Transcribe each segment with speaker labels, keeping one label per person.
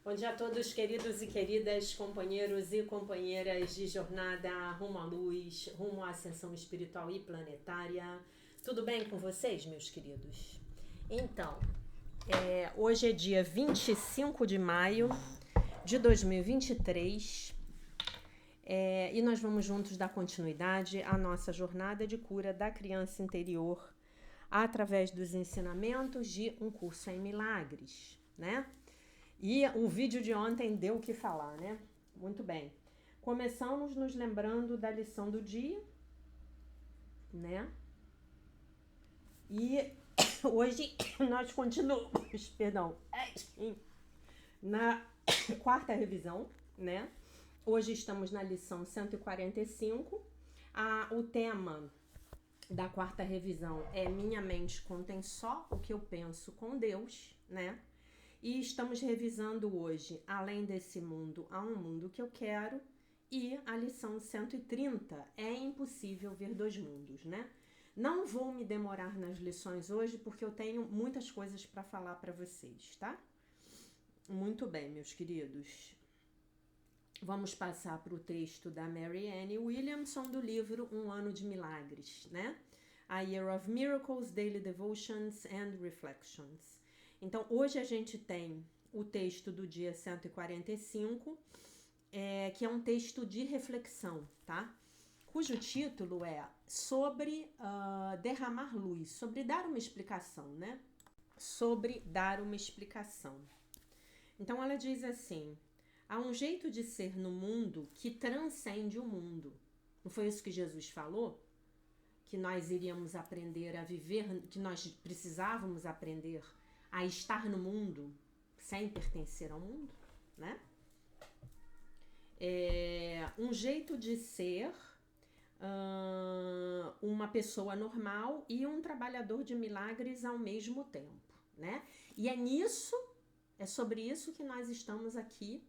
Speaker 1: Bom dia a todos, queridos e queridas, companheiros e companheiras de jornada rumo à luz, rumo à ascensão espiritual e planetária. Tudo bem com vocês, meus queridos? Então, hoje é dia 25 de maio de 2023 e nós vamos juntos dar continuidade à nossa jornada de cura da criança interior através dos ensinamentos de Um Curso em Milagres, né? E o vídeo de ontem deu o que falar, né? Muito bem. Começamos nos lembrando da lição do dia, né? E hoje nós continuamos, perdão, na quarta revisão, né? Hoje estamos na lição 145. O tema da quarta revisão é Minha mente contém só o que eu penso com Deus, né? E estamos revisando hoje, além desse mundo, há um mundo que eu quero, e a lição 130, é impossível ver dois mundos, né? Não vou me demorar nas lições hoje, porque eu tenho muitas coisas para falar para vocês, tá? Muito bem, meus queridos. Vamos passar para o texto da Marianne Williamson, do livro Um Ano de Milagres, né? A Year of Miracles, Daily Devotions and Reflections. Então, hoje a gente tem o texto do dia 145, que é um texto de reflexão, tá? Cujo título é sobre derramar luz, sobre dar uma explicação, né? Sobre dar uma explicação. Então, ela diz assim: há um jeito de ser no mundo que transcende o mundo. Não foi isso que Jesus falou? Que nós iríamos aprender a viver, que nós precisávamos aprender a estar no mundo sem pertencer ao mundo, né? Um jeito de ser uma pessoa normal e um trabalhador de milagres ao mesmo tempo, né? E é sobre isso que nós estamos aqui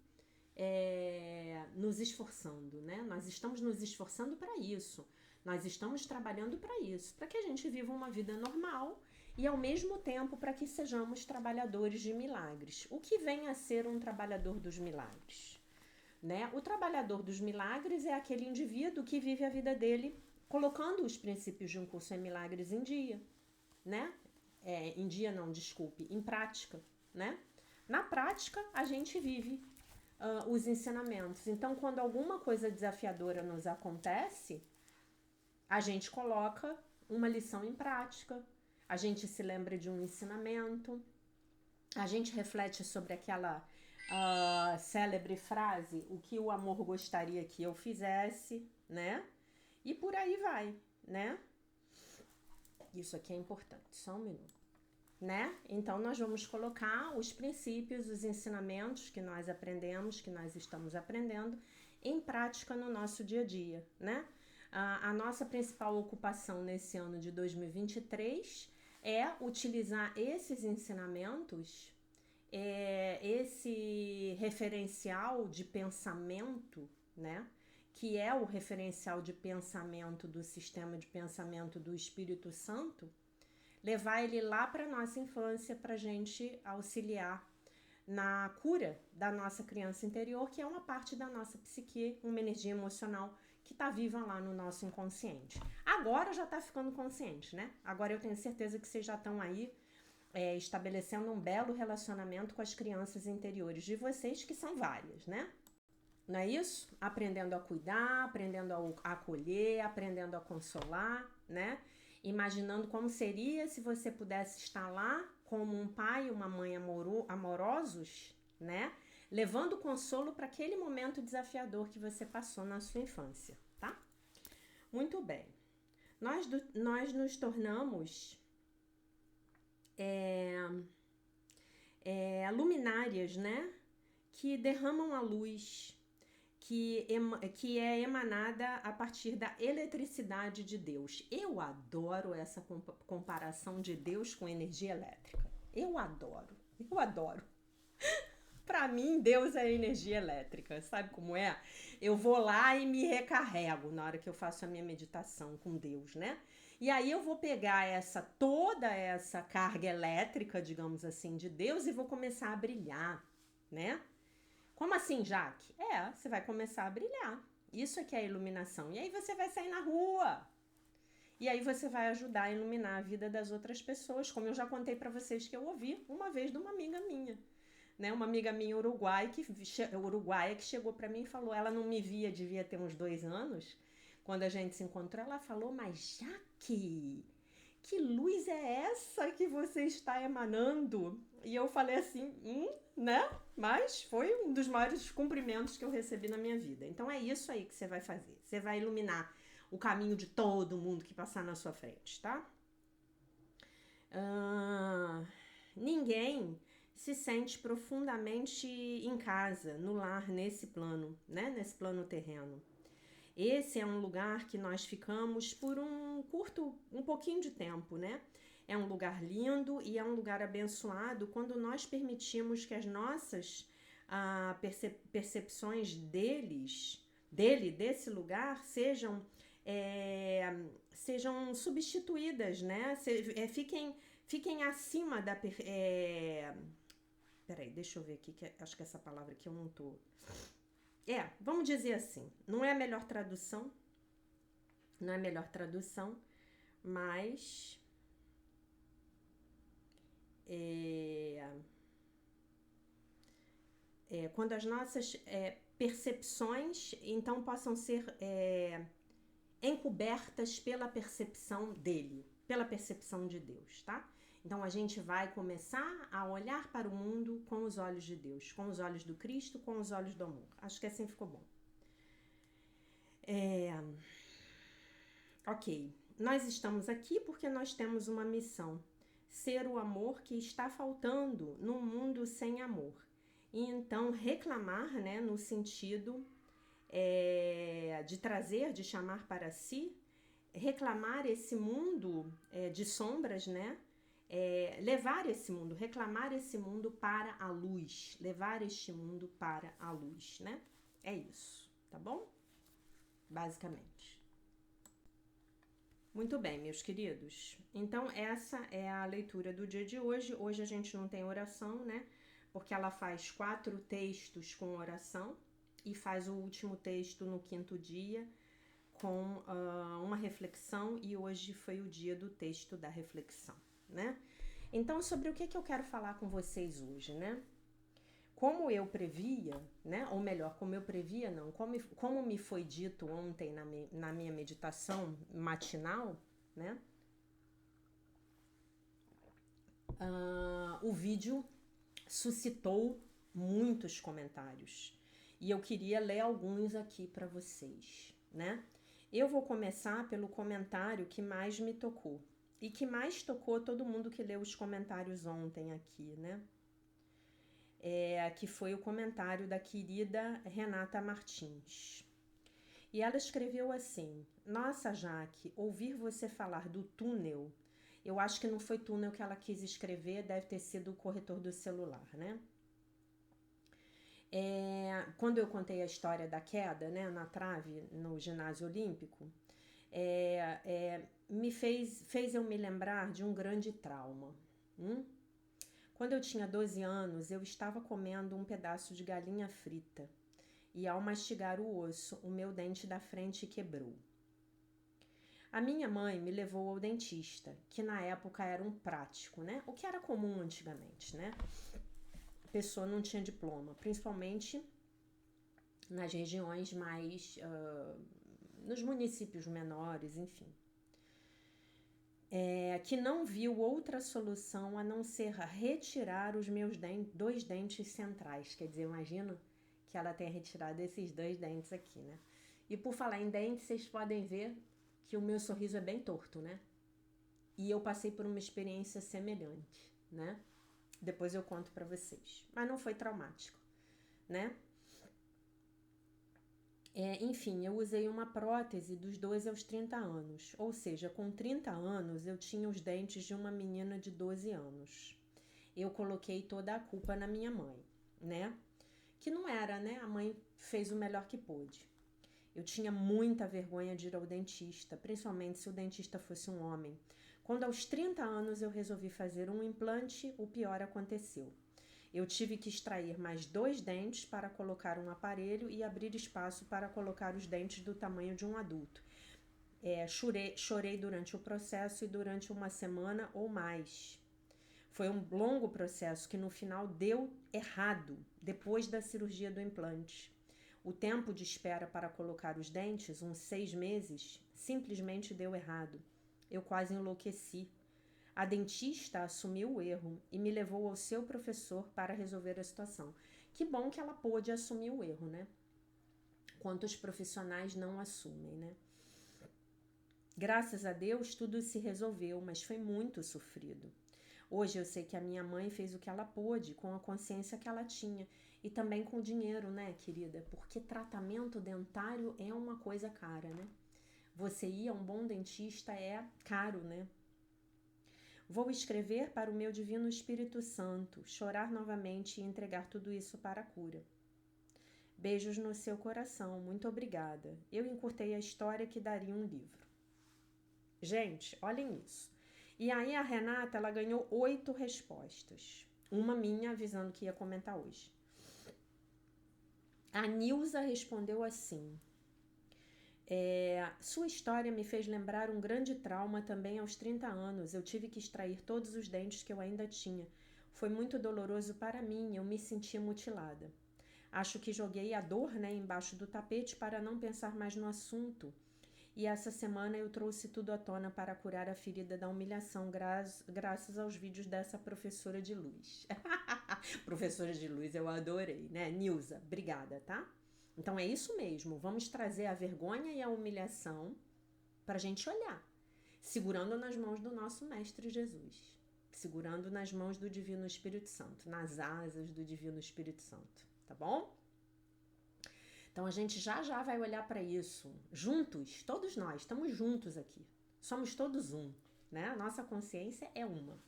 Speaker 1: nos esforçando, né? Nós estamos nos esforçando para isso. Nós estamos trabalhando para isso, para que a gente viva uma vida normal e, ao mesmo tempo, para que sejamos trabalhadores de milagres. O que vem a ser um trabalhador dos milagres? Né? O trabalhador dos milagres é aquele indivíduo que vive a vida dele colocando os princípios de Um Curso em Milagres em dia, né? Em prática, né? Na prática, a gente vive os ensinamentos. Então, quando alguma coisa desafiadora nos acontece, a gente coloca uma lição em prática, a gente se lembra de um ensinamento, a gente reflete sobre aquela célebre frase, o que o amor gostaria que eu fizesse, né? E por aí vai, né? Isso aqui é importante, só um minuto. Né? Então, nós vamos colocar os princípios, os ensinamentos que nós aprendemos, que nós estamos aprendendo, em prática no nosso dia a dia, né? A nossa principal ocupação nesse ano de 2023 é utilizar esses ensinamentos, esse referencial de pensamento, né? Que é o referencial de pensamento do sistema de pensamento do Espírito Santo, levar ele lá para a nossa infância para a gente auxiliar na cura da nossa criança interior, que é uma parte da nossa psique, uma energia emocional que está viva lá no nosso inconsciente. Agora já está ficando consciente, né? Agora eu tenho certeza que vocês já estão aí estabelecendo um belo relacionamento com as crianças interiores de vocês, que são várias, né? Não é isso? Aprendendo a cuidar, aprendendo a acolher, aprendendo a consolar, né? Imaginando como seria se você pudesse estar lá como um pai e uma mãe amorosos, né? Levando consolo para aquele momento desafiador que você passou na sua infância, tá? Muito bem. Nós nos tornamos luminárias, né? Que derramam a luz, que é emanada a partir da eletricidade de Deus. Eu adoro essa comparação de Deus com energia elétrica. Eu adoro. Para mim, Deus é energia elétrica. Sabe como é? Eu vou lá e me recarrego na hora que eu faço a minha meditação com Deus, né? E aí eu vou pegar toda essa carga elétrica, digamos assim, de Deus, e vou começar a brilhar, né? Como assim, Jaque? Você vai começar a brilhar. Isso é que é a iluminação. E aí você vai sair na rua. E aí você vai ajudar a iluminar a vida das outras pessoas, como eu já contei para vocês que eu ouvi uma vez de uma amiga minha. Né, uma amiga minha uruguaia que chegou para mim e falou, ela não me via, devia ter uns 2 anos, quando a gente se encontrou, ela falou, mas Jaque, que luz é essa que você está emanando? E eu falei assim, né? Mas foi um dos maiores cumprimentos que eu recebi na minha vida. Então é isso aí que você vai fazer. Você vai iluminar o caminho de todo mundo que passar na sua frente, tá? Ninguém se sente profundamente em casa, no lar, nesse plano, né? Nesse plano terreno. Esse é um lugar que nós ficamos por um pouquinho de tempo, né? É um lugar lindo e é um lugar abençoado quando nós permitimos que as nossas percepções desse lugar, sejam substituídas, né? Fiquem acima da... Peraí, deixa eu ver aqui, que acho que essa palavra aqui eu não tô... vamos dizer assim, não é a melhor tradução, mas quando as nossas percepções, então, possam ser encobertas pela percepção dele, pela percepção de Deus, tá? Então a gente vai começar a olhar para o mundo com os olhos de Deus, com os olhos do Cristo, com os olhos do amor. Acho que assim ficou bom. Ok, nós estamos aqui porque nós temos uma missão: ser o amor que está faltando num mundo sem amor. E então reclamar, né, no sentido de trazer, de chamar para si, reclamar esse mundo de sombras, né? Levar esse mundo, reclamar esse mundo para a luz, levar este mundo para a luz, né? É isso, tá bom? Basicamente. Muito bem, meus queridos. Então, essa é a leitura do dia de hoje. Hoje a gente não tem oração, né? Porque ela faz 4 textos com oração e faz o último texto no 5º dia com uma reflexão, e hoje foi o dia do texto da reflexão, né? Então, sobre o que eu quero falar com vocês hoje, né? Como eu previa, né? Ou melhor, como eu previa, não, como me foi dito ontem na minha meditação matinal, né? O vídeo suscitou muitos comentários e eu queria ler alguns aqui para vocês, né? Eu vou começar pelo comentário que mais me tocou e que mais tocou todo mundo que leu os comentários ontem aqui, né? Que foi o comentário da querida Renata Martins. E ela escreveu assim: nossa, Jaque, ouvir você falar do túnel, eu acho que não foi túnel que ela quis escrever, deve ter sido o corretor do celular, né? Quando eu contei a história da queda, né, na trave no ginásio olímpico, fez eu me lembrar de um grande trauma. Quando eu tinha 12 anos, eu estava comendo um pedaço de galinha frita e, ao mastigar o osso, o meu dente da frente quebrou. A minha mãe me levou ao dentista, que na época era um prático, né? O que era comum antigamente, né? A pessoa não tinha diploma, principalmente nas regiões mais... nos municípios menores, enfim. Que não viu outra solução a não ser retirar os meus 2 dentes centrais. Quer dizer, imagino que ela tenha retirado esses 2 dentes aqui, né? E por falar em dentes, vocês podem ver que o meu sorriso é bem torto, né? E eu passei por uma experiência semelhante, né? Depois eu conto pra vocês. Mas não foi traumático, né? Enfim, eu usei uma prótese dos 12 aos 30 anos. Ou seja, com 30 anos eu tinha os dentes de uma menina de 12 anos. Eu coloquei toda a culpa na minha mãe, né? Que não era, né? A mãe fez o melhor que pôde. Eu tinha muita vergonha de ir ao dentista, principalmente se o dentista fosse um homem. Quando aos 30 anos eu resolvi fazer um implante, o pior aconteceu. Eu tive que extrair mais 2 dentes para colocar um aparelho e abrir espaço para colocar os dentes do tamanho de um adulto. Chorei durante o processo e durante uma semana ou mais. Foi um longo processo que no final deu errado, depois da cirurgia do implante. O tempo de espera para colocar os dentes, uns 6 meses, simplesmente deu errado. Eu quase enlouqueci. A dentista assumiu o erro e me levou ao seu professor para resolver a situação. Que bom que ela pôde assumir o erro, né? Quantos profissionais não assumem, né? Graças a Deus, tudo se resolveu, mas foi muito sofrido. Hoje eu sei que a minha mãe fez o que ela pôde, com a consciência que ela tinha. E também com o dinheiro, né, querida? Porque tratamento dentário é uma coisa cara, né? Você ir a um bom dentista é caro, né? Vou escrever para o meu divino Espírito Santo, chorar novamente e entregar tudo isso para a cura. Beijos no seu coração, muito obrigada. Eu encurtei a história que daria um livro. Gente, olhem isso. E aí a Renata, ela ganhou 8 respostas. Uma minha avisando que ia comentar hoje. A Nilza respondeu assim: sua história me fez lembrar um grande trauma também aos 30 anos. Eu tive que extrair todos os dentes que eu ainda tinha. Foi muito doloroso para mim, eu me senti mutilada. Acho que joguei a dor, embaixo do tapete para não pensar mais no assunto. E essa semana eu trouxe tudo à tona para curar a ferida da humilhação, graças aos vídeos dessa professora de luz. Professora de luz, eu adorei, né? Nilza, obrigada, tá? Então é isso mesmo, vamos trazer a vergonha e a humilhação para a gente olhar, segurando nas mãos do nosso Mestre Jesus, segurando nas mãos do Divino Espírito Santo, nas asas do Divino Espírito Santo, tá bom? Então a gente já vai olhar para isso, juntos, todos nós, estamos juntos aqui, somos todos um, né? A nossa consciência é uma.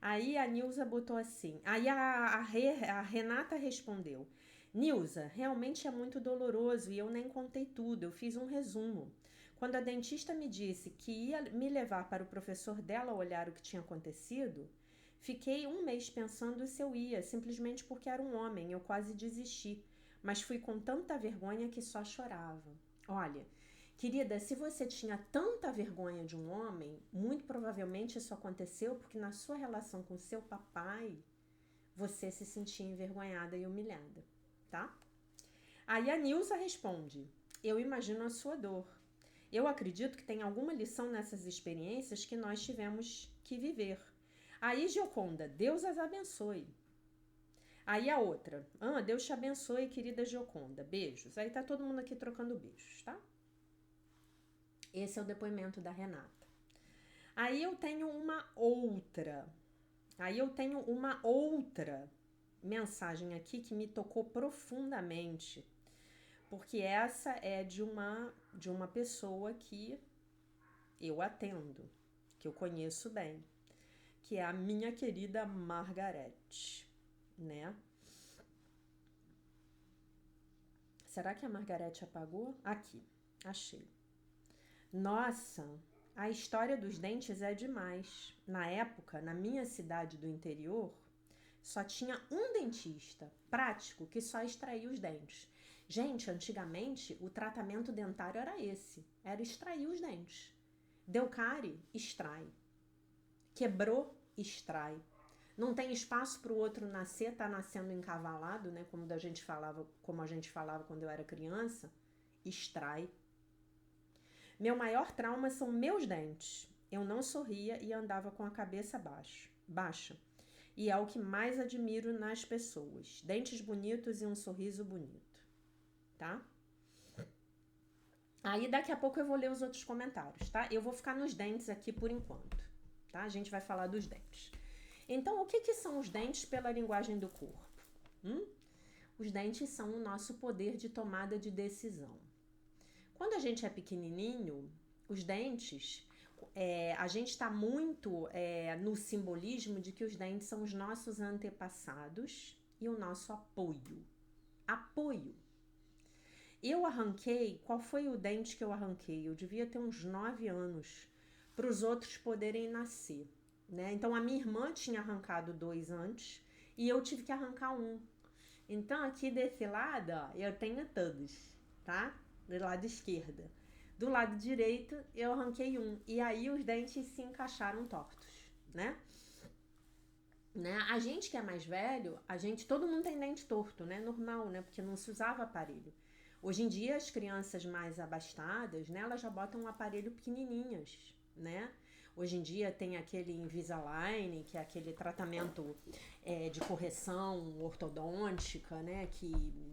Speaker 1: Aí a Nilza botou assim, aí a Renata respondeu: Nilza, realmente é muito doloroso e eu nem contei tudo, eu fiz um resumo. Quando a dentista me disse que ia me levar para o professor dela olhar o que tinha acontecido, fiquei 1 mês pensando se eu ia, simplesmente porque era um homem, eu quase desisti. Mas fui com tanta vergonha que só chorava. Olha, querida, se você tinha tanta vergonha de um homem, muito provavelmente isso aconteceu porque na sua relação com seu papai, você se sentia envergonhada e humilhada, tá? Aí a Nilza responde: eu imagino a sua dor. Eu acredito que tem alguma lição nessas experiências que nós tivemos que viver. Aí Gioconda, Deus as abençoe. Aí a outra, Deus te abençoe, querida Gioconda, beijos. Aí tá todo mundo aqui trocando beijos, tá? Esse é o depoimento da Renata. Aí eu tenho uma outra mensagem aqui que me tocou profundamente, porque essa é de uma pessoa que eu atendo, que eu conheço bem, que é a minha querida Margarete, né? Será que a Margarete apagou? Aqui, achei. Nossa, a história dos dentes é demais. Na época, na minha cidade do interior, só tinha um dentista prático que só extraía os dentes. Gente, antigamente o tratamento dentário era esse, era extrair os dentes. Deu cárie, extrai. Quebrou, extrai. Não tem espaço para o outro nascer, tá nascendo encavalado, né? Como a gente falava quando eu era criança, extrai. Meu maior trauma são meus dentes. Eu não sorria e andava com a cabeça baixa. E é o que mais admiro nas pessoas. Dentes bonitos e um sorriso bonito. Tá? Aí daqui a pouco eu vou ler os outros comentários, tá? Eu vou ficar nos dentes aqui por enquanto, tá? A gente vai falar dos dentes. Então, o que são os dentes pela linguagem do corpo? Os dentes são o nosso poder de tomada de decisão. Quando a gente é pequenininho, os dentes, a gente está muito no simbolismo de que os dentes são os nossos antepassados e o nosso apoio. Apoio. Eu arranquei, qual foi o dente que eu arranquei? Eu devia ter uns 9 anos, para os outros poderem nascer, né? Então, a minha irmã tinha arrancado 2 antes, e eu tive que arrancar um. Então, aqui desse lado, ó, eu tenho todos, tá? Do lado esquerdo. Do lado direito, eu arranquei um. E aí, os dentes se encaixaram tortos, né? A gente que é mais velho, todo mundo tem dente torto, né? Normal, né? Porque não se usava aparelho. Hoje em dia, as crianças mais abastadas, né? Elas já botam um aparelho pequenininhas, né? Hoje em dia tem aquele Invisalign, que é aquele tratamento de correção ortodôntica, né?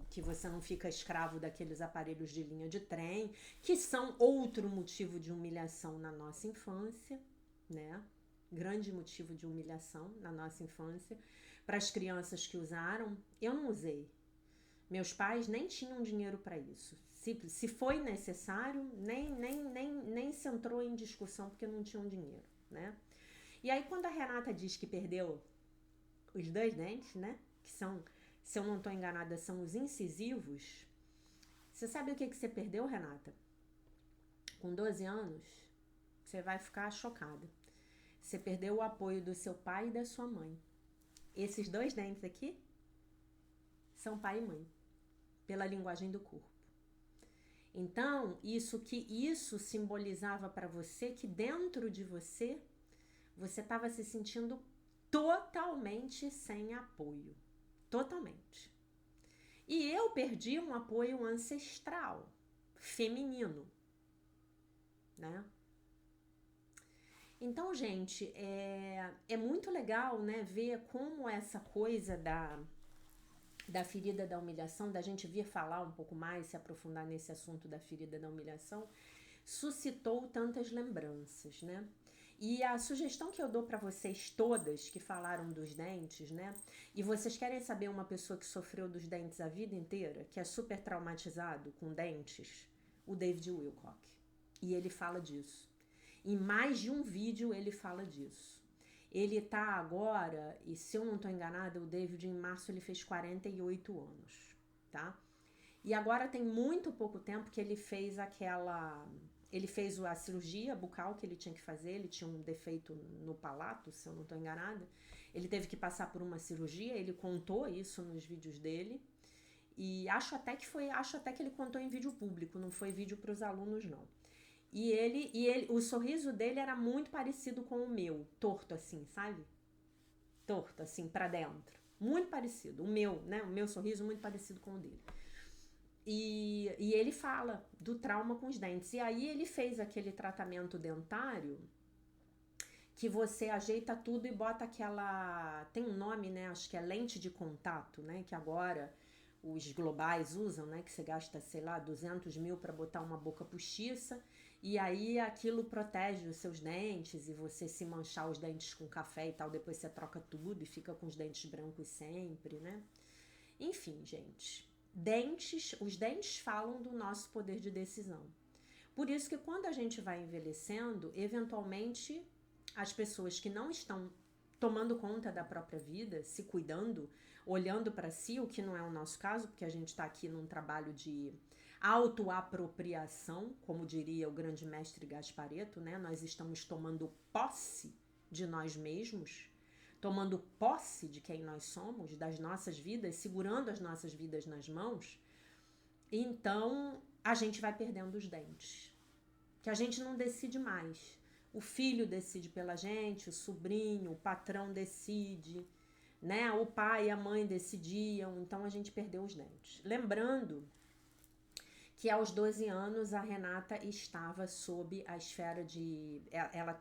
Speaker 1: Que você não fica escravo daqueles aparelhos de linha de trem, que são outro motivo de humilhação na nossa infância, né? Grande motivo de humilhação na nossa infância. Para as crianças que usaram, eu não usei. Meus pais nem tinham dinheiro para isso. Se foi necessário, nem se entrou em discussão porque não tinham dinheiro, né? E aí, quando a Renata diz que perdeu os 2 dentes, né? Que são, se eu não estou enganada, são os incisivos. Você sabe o que você perdeu, Renata? Com 12 anos, você vai ficar chocada. Você perdeu o apoio do seu pai e da sua mãe. Esses 2 dentes aqui são pai e mãe, pela linguagem do corpo. Então, isso simbolizava para você que dentro de você estava se sentindo totalmente sem apoio. Totalmente. E eu perdi um apoio ancestral, feminino, né? Então, gente, é muito legal, né, ver como essa coisa da ferida da humilhação, da gente vir falar um pouco mais, se aprofundar nesse assunto da ferida da humilhação, suscitou tantas lembranças, né? E a sugestão que eu dou para vocês todas que falaram dos dentes, né? E vocês querem saber uma pessoa que sofreu dos dentes a vida inteira, que é super traumatizado com dentes? O David Wilcock. E ele fala disso. Em mais de um vídeo ele fala disso. Ele tá agora, e se eu não tô enganada, o David em março ele fez 48 anos, tá? E agora tem muito pouco tempo que ele fez a cirurgia bucal que ele tinha que fazer, ele tinha um defeito no palato, se eu não tô enganada. Ele teve que passar por uma cirurgia, ele contou isso nos vídeos dele. E acho até que ele contou em vídeo público, não foi vídeo para os alunos, não. E o sorriso dele era muito parecido com o meu, torto assim, sabe? Torto assim, pra dentro. Muito parecido. O meu sorriso muito parecido com o dele. E ele fala do trauma com os dentes. E aí ele fez aquele tratamento dentário que você ajeita tudo e bota aquela... Tem um nome, né? Acho que é lente de contato, né? Que agora os globais usam, né? Que você gasta, sei lá, 200 mil para botar uma boca postiça. E aí aquilo protege os seus dentes e você se manchar os dentes com café e tal, depois você troca tudo e fica com os dentes brancos sempre, né? Enfim, gente, os dentes falam do nosso poder de decisão. Por isso que quando a gente vai envelhecendo, eventualmente as pessoas que não estão tomando conta da própria vida, se cuidando, olhando para si, o que não é o nosso caso, porque a gente está aqui num trabalho de autoapropriação, como diria o grande mestre Gasparetto, né? Nós estamos tomando posse de nós mesmos, tomando posse de quem nós somos, das nossas vidas, segurando as nossas vidas nas mãos. Então, a gente vai perdendo os dentes, que a gente não decide mais. O filho decide pela gente, o sobrinho, o patrão decide, né? O pai e a mãe decidiam, então a gente perdeu os dentes. Lembrando que aos 12 anos a Renata estava sob a esfera de... Ela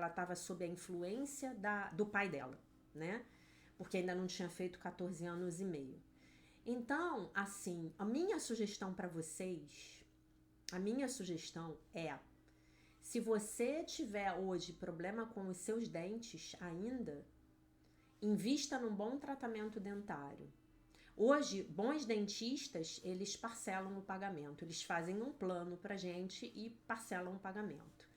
Speaker 1: estava sob a influência do pai dela, né? Porque ainda não tinha feito 14 anos e meio. Então, assim, a minha sugestão para vocês, é... Se você tiver hoje problema com os seus dentes ainda, invista num bom tratamento dentário. Hoje, bons dentistas, eles parcelam o pagamento. Eles fazem um plano pra gente e parcelam o pagamento.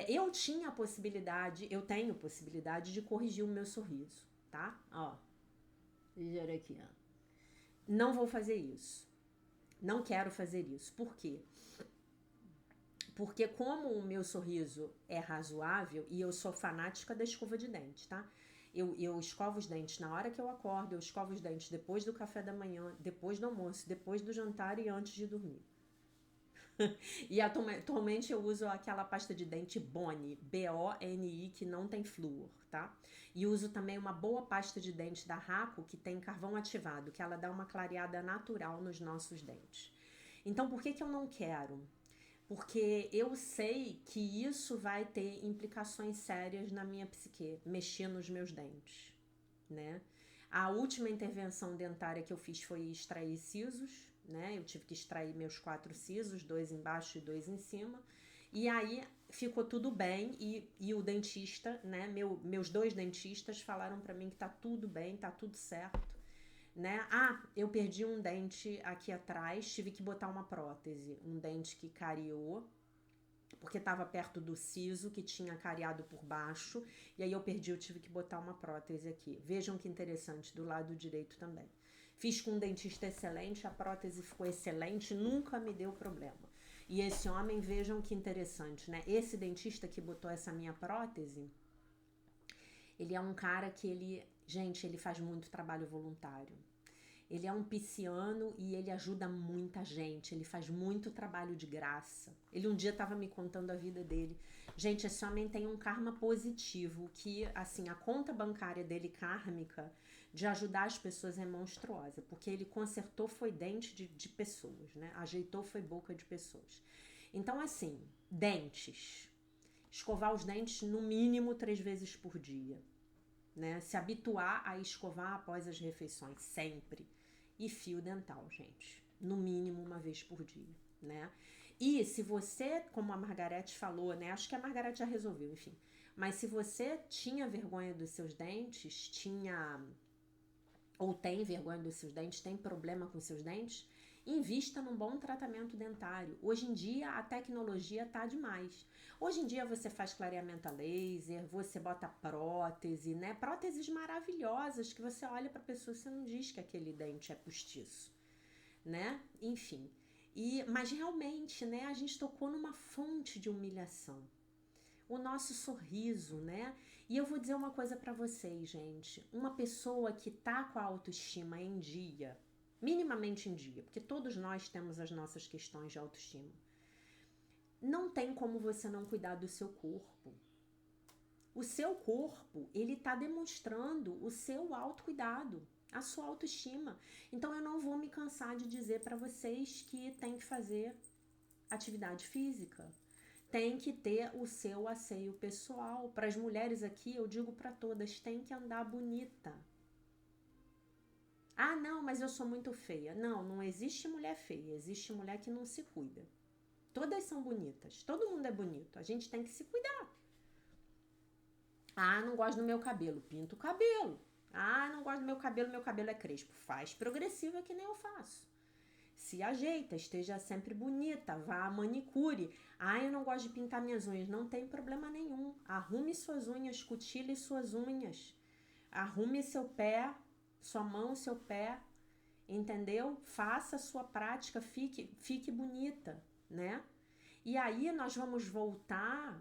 Speaker 1: Eu tenho possibilidade de corrigir o meu sorriso, tá? Ó, ligeiro aqui, ó. Não vou fazer isso. Não quero fazer isso. Por quê? Porque como o meu sorriso é razoável e eu sou fanática da escova de dente, tá? Eu escovo os dentes na hora que eu acordo, eu escovo os dentes depois do café da manhã, depois do almoço, depois do jantar e antes de dormir. E atualmente eu uso aquela pasta de dente Boni, Boni, que não tem flúor, tá? E uso também uma boa pasta de dente da Raco, que tem carvão ativado, que ela dá uma clareada natural nos nossos dentes. Então, por que eu não quero? Porque eu sei que isso vai ter implicações sérias na minha psique, mexer nos meus dentes, né? A última intervenção dentária que eu fiz foi extrair sisos, né? Eu tive que extrair meus 4 sisos, 2 embaixo e 2 em cima. E aí ficou tudo bem e o dentista, né? Meus 2 dentistas falaram pra mim que tá tudo bem, tá tudo certo, né? Ah, eu perdi um dente aqui atrás, tive que botar uma prótese, um dente que cariou, porque estava perto do siso, que tinha cariado por baixo, e aí eu perdi, eu tive que botar uma prótese aqui. Vejam que interessante, do lado direito também. Fiz com um dentista excelente, a prótese ficou excelente, nunca me deu problema. E esse homem, vejam que interessante, né? Esse dentista que botou essa minha prótese, ele é um cara que gente, ele faz muito trabalho voluntário. Ele é um pisciano e ele ajuda muita gente, ele faz muito trabalho de graça. Ele um dia estava me contando a vida dele. Gente, esse homem tem um karma positivo, que assim, a conta bancária dele kármica de ajudar as pessoas é monstruosa, porque ele consertou foi dente de pessoas, né? Ajeitou foi boca de pessoas. Então assim, dentes. Escovar os dentes no mínimo 3 vezes por dia, né? Se habituar a escovar após as refeições, sempre. E fio dental, gente, no mínimo 1 vez por dia, né? E se você, como a Margarete falou, né? Acho que a Margarete já resolveu, enfim. Mas se você tinha vergonha dos seus dentes, ou tem vergonha dos seus dentes, tem problema com seus dentes, invista num bom tratamento dentário. Hoje em dia a tecnologia tá demais. Hoje em dia você faz clareamento a laser, você bota prótese, né? Próteses maravilhosas que você olha pra pessoa e você não diz que aquele dente é postiço, né? Enfim. Mas realmente, né, a gente tocou numa fonte de humilhação. O nosso sorriso, né? E eu vou dizer uma coisa pra vocês, gente. Uma pessoa que tá com a autoestima em dia, minimamente em dia, porque todos nós temos as nossas questões de autoestima, não tem como você não cuidar do seu corpo. O seu corpo, ele tá demonstrando o seu autocuidado, a sua autoestima. Então eu não vou me cansar de dizer pra vocês que tem que fazer atividade física. Tem que ter o seu asseio pessoal. Para as mulheres aqui, eu digo para todas, tem que andar bonita. Ah, não, mas eu sou muito feia. Não, não existe mulher feia, existe mulher que não se cuida. Todas são bonitas, todo mundo é bonito, a gente tem que se cuidar. Ah, não gosto do meu cabelo, pinta o cabelo. Ah, não gosto do meu cabelo é crespo. Faz progressiva que nem eu faço. Se ajeita, esteja sempre bonita, vá à manicure. Ah, eu não gosto de pintar minhas unhas. Não tem problema nenhum. Arrume suas unhas, cutile suas unhas. Arrume seu pé, sua mão, seu pé. Entendeu? Faça a sua prática, fique bonita, né? E aí nós vamos voltar,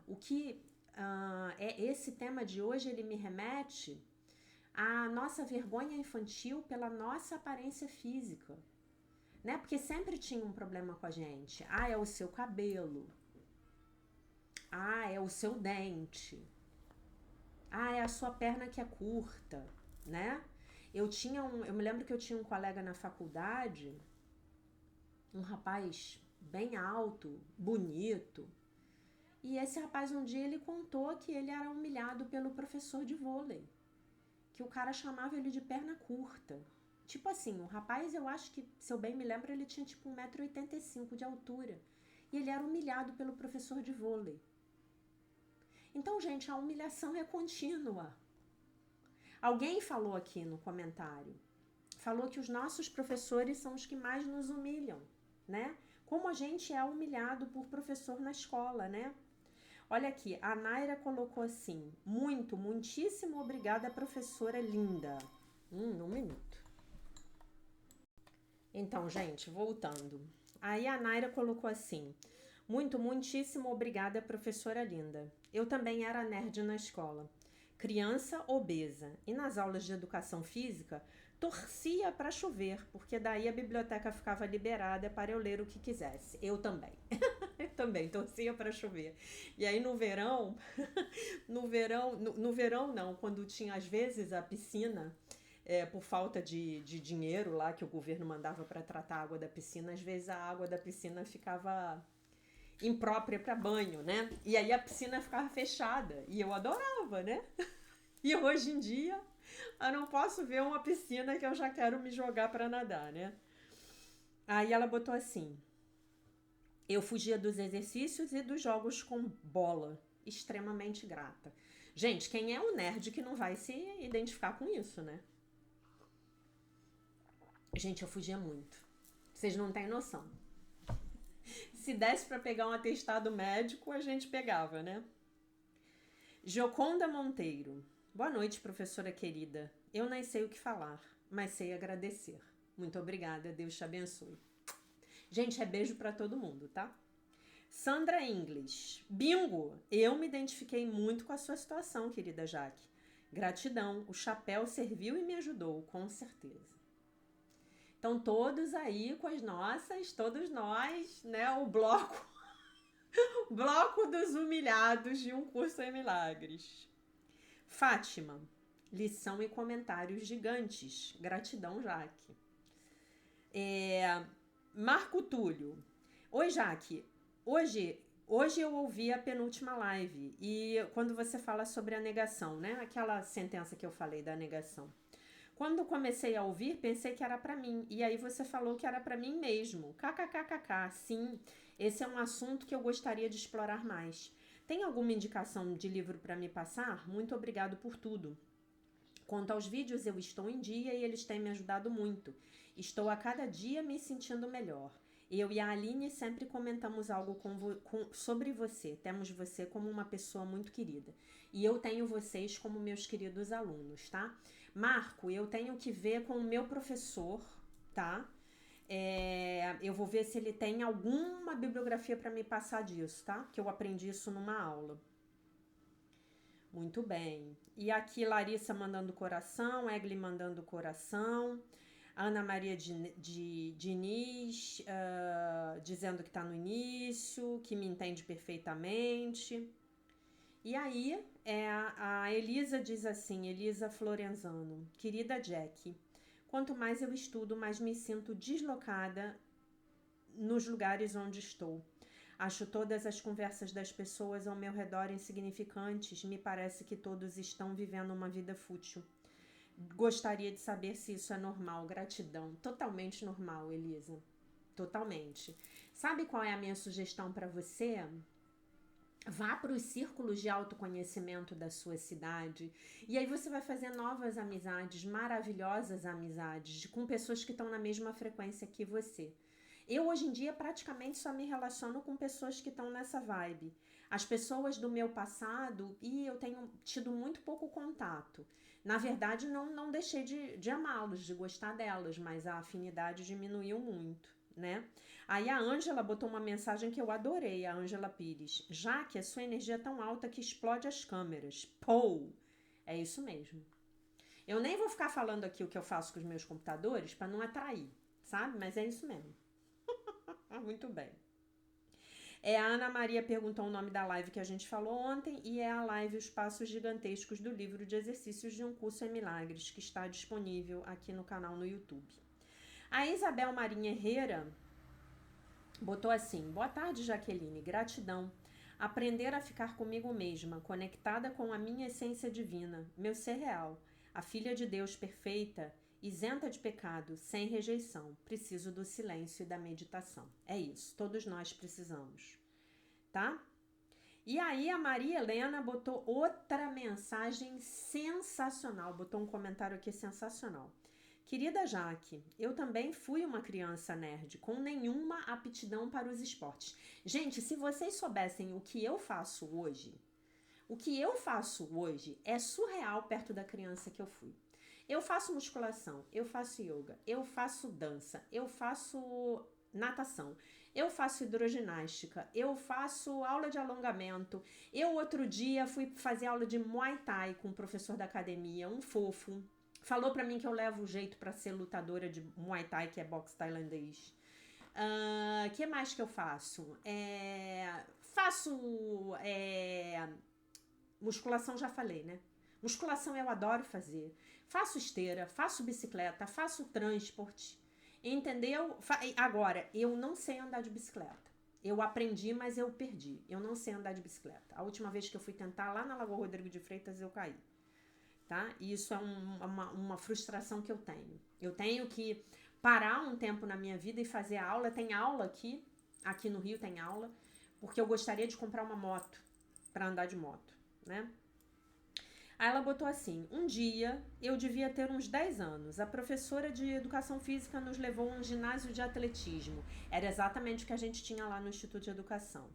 Speaker 1: é esse tema de hoje, ele me remete à nossa vergonha infantil pela nossa aparência física. Né? Porque sempre tinha um problema com a gente. Ah, é o seu cabelo. Ah, é o seu dente. Ah, é a sua perna que é curta, né? Eu me lembro que eu tinha um colega na faculdade, um rapaz bem alto, bonito. E esse rapaz um dia ele contou que ele era humilhado pelo professor de vôlei, que o cara chamava ele de perna curta. Tipo assim, o rapaz, eu acho que, se eu bem me lembro, ele tinha tipo 1,85 m de altura. E ele era humilhado pelo professor de vôlei. Então, gente, a humilhação é contínua. Alguém falou aqui no comentário, falou que os nossos professores são os que mais nos humilham, né? Como a gente é humilhado por professor na escola, né? Olha aqui, a Naira colocou assim, muitíssimo obrigada, professora linda. Um minuto. Então, gente, voltando. Aí a Naira colocou assim, muitíssimo obrigada, professora linda. Eu também era nerd na escola. criança obesa. E nas aulas de educação física, torcia para chover, porque daí a biblioteca ficava liberada para eu ler o que quisesse. Eu também. Eu também torcia para chover. E aí no verão, no verão não, quando tinha às vezes a piscina, por falta de dinheiro lá que o governo mandava para tratar a água da piscina, às vezes a água da piscina ficava imprópria para banho, né? E aí a piscina ficava fechada e eu adorava, né? E hoje em dia eu não posso ver uma piscina que eu já quero me jogar para nadar, né? Aí ela botou assim: eu fugia dos exercícios e dos jogos com bola. Extremamente grata. Gente, quem é o nerd que não vai se identificar com isso, né? Gente, eu fugia muito. Vocês não têm noção. Se desse para pegar um atestado médico, a gente pegava, né? Joconda Monteiro. Boa noite, professora querida. Eu nem sei o que falar, mas sei agradecer. Muito obrigada, Deus te abençoe. Gente, é beijo para todo mundo, tá? Sandra English. Bingo! Eu me identifiquei muito com a sua situação, querida Jaque. Gratidão, o chapéu serviu e me ajudou, com certeza. Então, todos aí com as nossas, todos nós, né? O bloco dos humilhados de Um Curso em Milagres. Fátima, lição e comentários gigantes. Gratidão, Jaque. Marco Túlio. Oi, Jaque. Hoje eu ouvi a penúltima live e quando você fala sobre a negação, né? Aquela sentença que eu falei da negação. Quando comecei a ouvir, pensei que era para mim. E aí você falou que era para mim mesmo. KKKKK. Sim, esse é um assunto que eu gostaria de explorar mais. Tem alguma indicação de livro para me passar? Muito obrigado por tudo. Quanto aos vídeos, eu estou em dia e eles têm me ajudado muito. Estou a cada dia me sentindo melhor. Eu e a Aline sempre comentamos algo sobre você. Temos você como uma pessoa muito querida. E eu tenho vocês como meus queridos alunos, tá? Marco, eu tenho que ver com o meu professor, tá? Eu vou ver se ele tem alguma bibliografia para me passar disso, tá? Que eu aprendi isso numa aula. Muito bem. E aqui Larissa mandando coração, Egli mandando coração, Ana Maria Diniz dizendo que está no início, que me entende perfeitamente. E aí a Elisa diz assim, Elisa Florenzano: querida Jack, quanto mais eu estudo, mais me sinto deslocada nos lugares onde estou. Acho todas as conversas das pessoas ao meu redor insignificantes. Me parece que todos estão vivendo uma vida fútil. Gostaria de saber se isso é normal. Gratidão. Totalmente normal, Elisa. Totalmente. Sabe qual é a minha sugestão para você? Vá para os círculos de autoconhecimento da sua cidade e aí você vai fazer novas amizades, maravilhosas amizades, com pessoas que estão na mesma frequência que você. Eu, hoje em dia, praticamente só me relaciono com pessoas que estão nessa vibe. As pessoas do meu passado, eu tenho tido muito pouco contato. Na verdade, não deixei de amá-los, de gostar delas, mas a afinidade diminuiu muito, né? Aí a Ângela botou uma mensagem que eu adorei, a Ângela Pires. Já que a sua energia é tão alta que explode as câmeras. Pô! É isso mesmo. Eu nem vou ficar falando aqui o que eu faço com os meus computadores para não atrair, sabe? Mas é isso mesmo. Muito bem. A Ana Maria perguntou o nome da live que a gente falou ontem e é a live Os Passos Gigantescos do livro de exercícios de Um Curso em Milagres, que está disponível aqui no canal no YouTube. A Isabel Marinha Herrera botou assim: boa tarde, Jaqueline, gratidão. Aprender a ficar comigo mesma, conectada com a minha essência divina, meu ser real, a filha de Deus perfeita, isenta de pecado, sem rejeição. Preciso do silêncio e da meditação. É isso, todos nós precisamos, tá? E aí a Maria Helena botou outra mensagem sensacional, botou um comentário aqui sensacional. Querida Jaque, eu também fui uma criança nerd, com nenhuma aptidão para os esportes. Gente, se vocês soubessem o que eu faço hoje é surreal perto da criança que eu fui. Eu faço musculação, eu faço yoga, eu faço dança, eu faço natação, eu faço hidroginástica, eu faço aula de alongamento. Eu outro dia fui fazer aula de Muay Thai com um professor da academia, um fofo. Falou pra mim que eu levo jeito pra ser lutadora de Muay Thai, que é boxe tailandês. Que mais que eu faço? Musculação, já falei, né? Musculação eu adoro fazer. Faço esteira, faço bicicleta, faço transporte. Entendeu? Agora, eu não sei andar de bicicleta. Eu aprendi, mas eu perdi. Eu não sei andar de bicicleta. A última vez que eu fui tentar, lá na Lagoa Rodrigo de Freitas, eu caí. Tá? E isso é uma frustração que eu tenho. Eu tenho que parar um tempo na minha vida e fazer aula. Tem aula aqui no Rio tem aula, porque eu gostaria de comprar uma moto para andar de moto, né? Aí ela botou assim: um dia eu devia ter uns 10 anos. A professora de educação física nos levou a um ginásio de atletismo. Era exatamente o que a gente tinha lá no Instituto de Educação.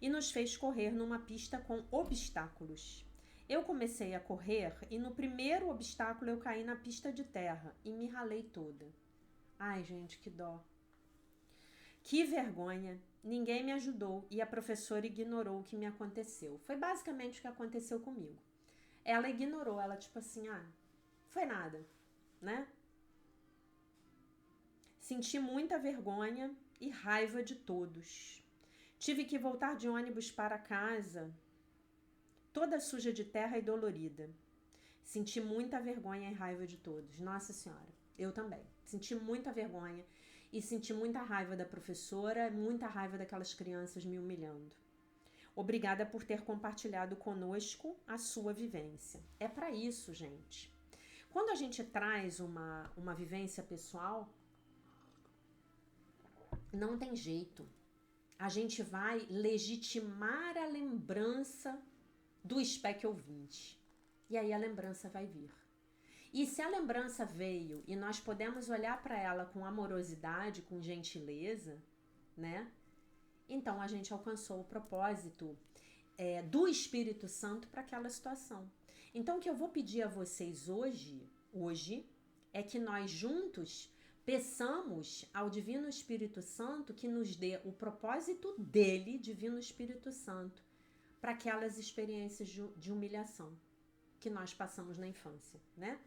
Speaker 1: E nos fez correr numa pista com obstáculos. Eu comecei a correr e no primeiro obstáculo eu caí na pista de terra e me ralei toda. Ai, gente, que dó. Que vergonha. Ninguém me ajudou e a professora ignorou o que me aconteceu. Foi basicamente o que aconteceu comigo. Ela ignorou, ela tipo assim, foi nada, né? Senti muita vergonha e raiva de todos. Tive que voltar de ônibus para casa, toda suja de terra e dolorida. Senti muita vergonha e raiva de todos. Nossa Senhora, eu também. Senti muita vergonha e senti muita raiva da professora, muita raiva daquelas crianças me humilhando. Obrigada por ter compartilhado conosco a sua vivência. É para isso, gente. Quando a gente traz uma vivência pessoal, não tem jeito. A gente vai legitimar a lembrança do SPEC ouvinte. E aí a lembrança vai vir. E se a lembrança veio e nós podemos olhar para ela com amorosidade, com gentileza, né? Então a gente alcançou o propósito do Espírito Santo para aquela situação. Então o que eu vou pedir a vocês hoje é que nós juntos peçamos ao Divino Espírito Santo que nos dê o propósito dele, Divino Espírito Santo, para aquelas experiências de humilhação que nós passamos na infância, né?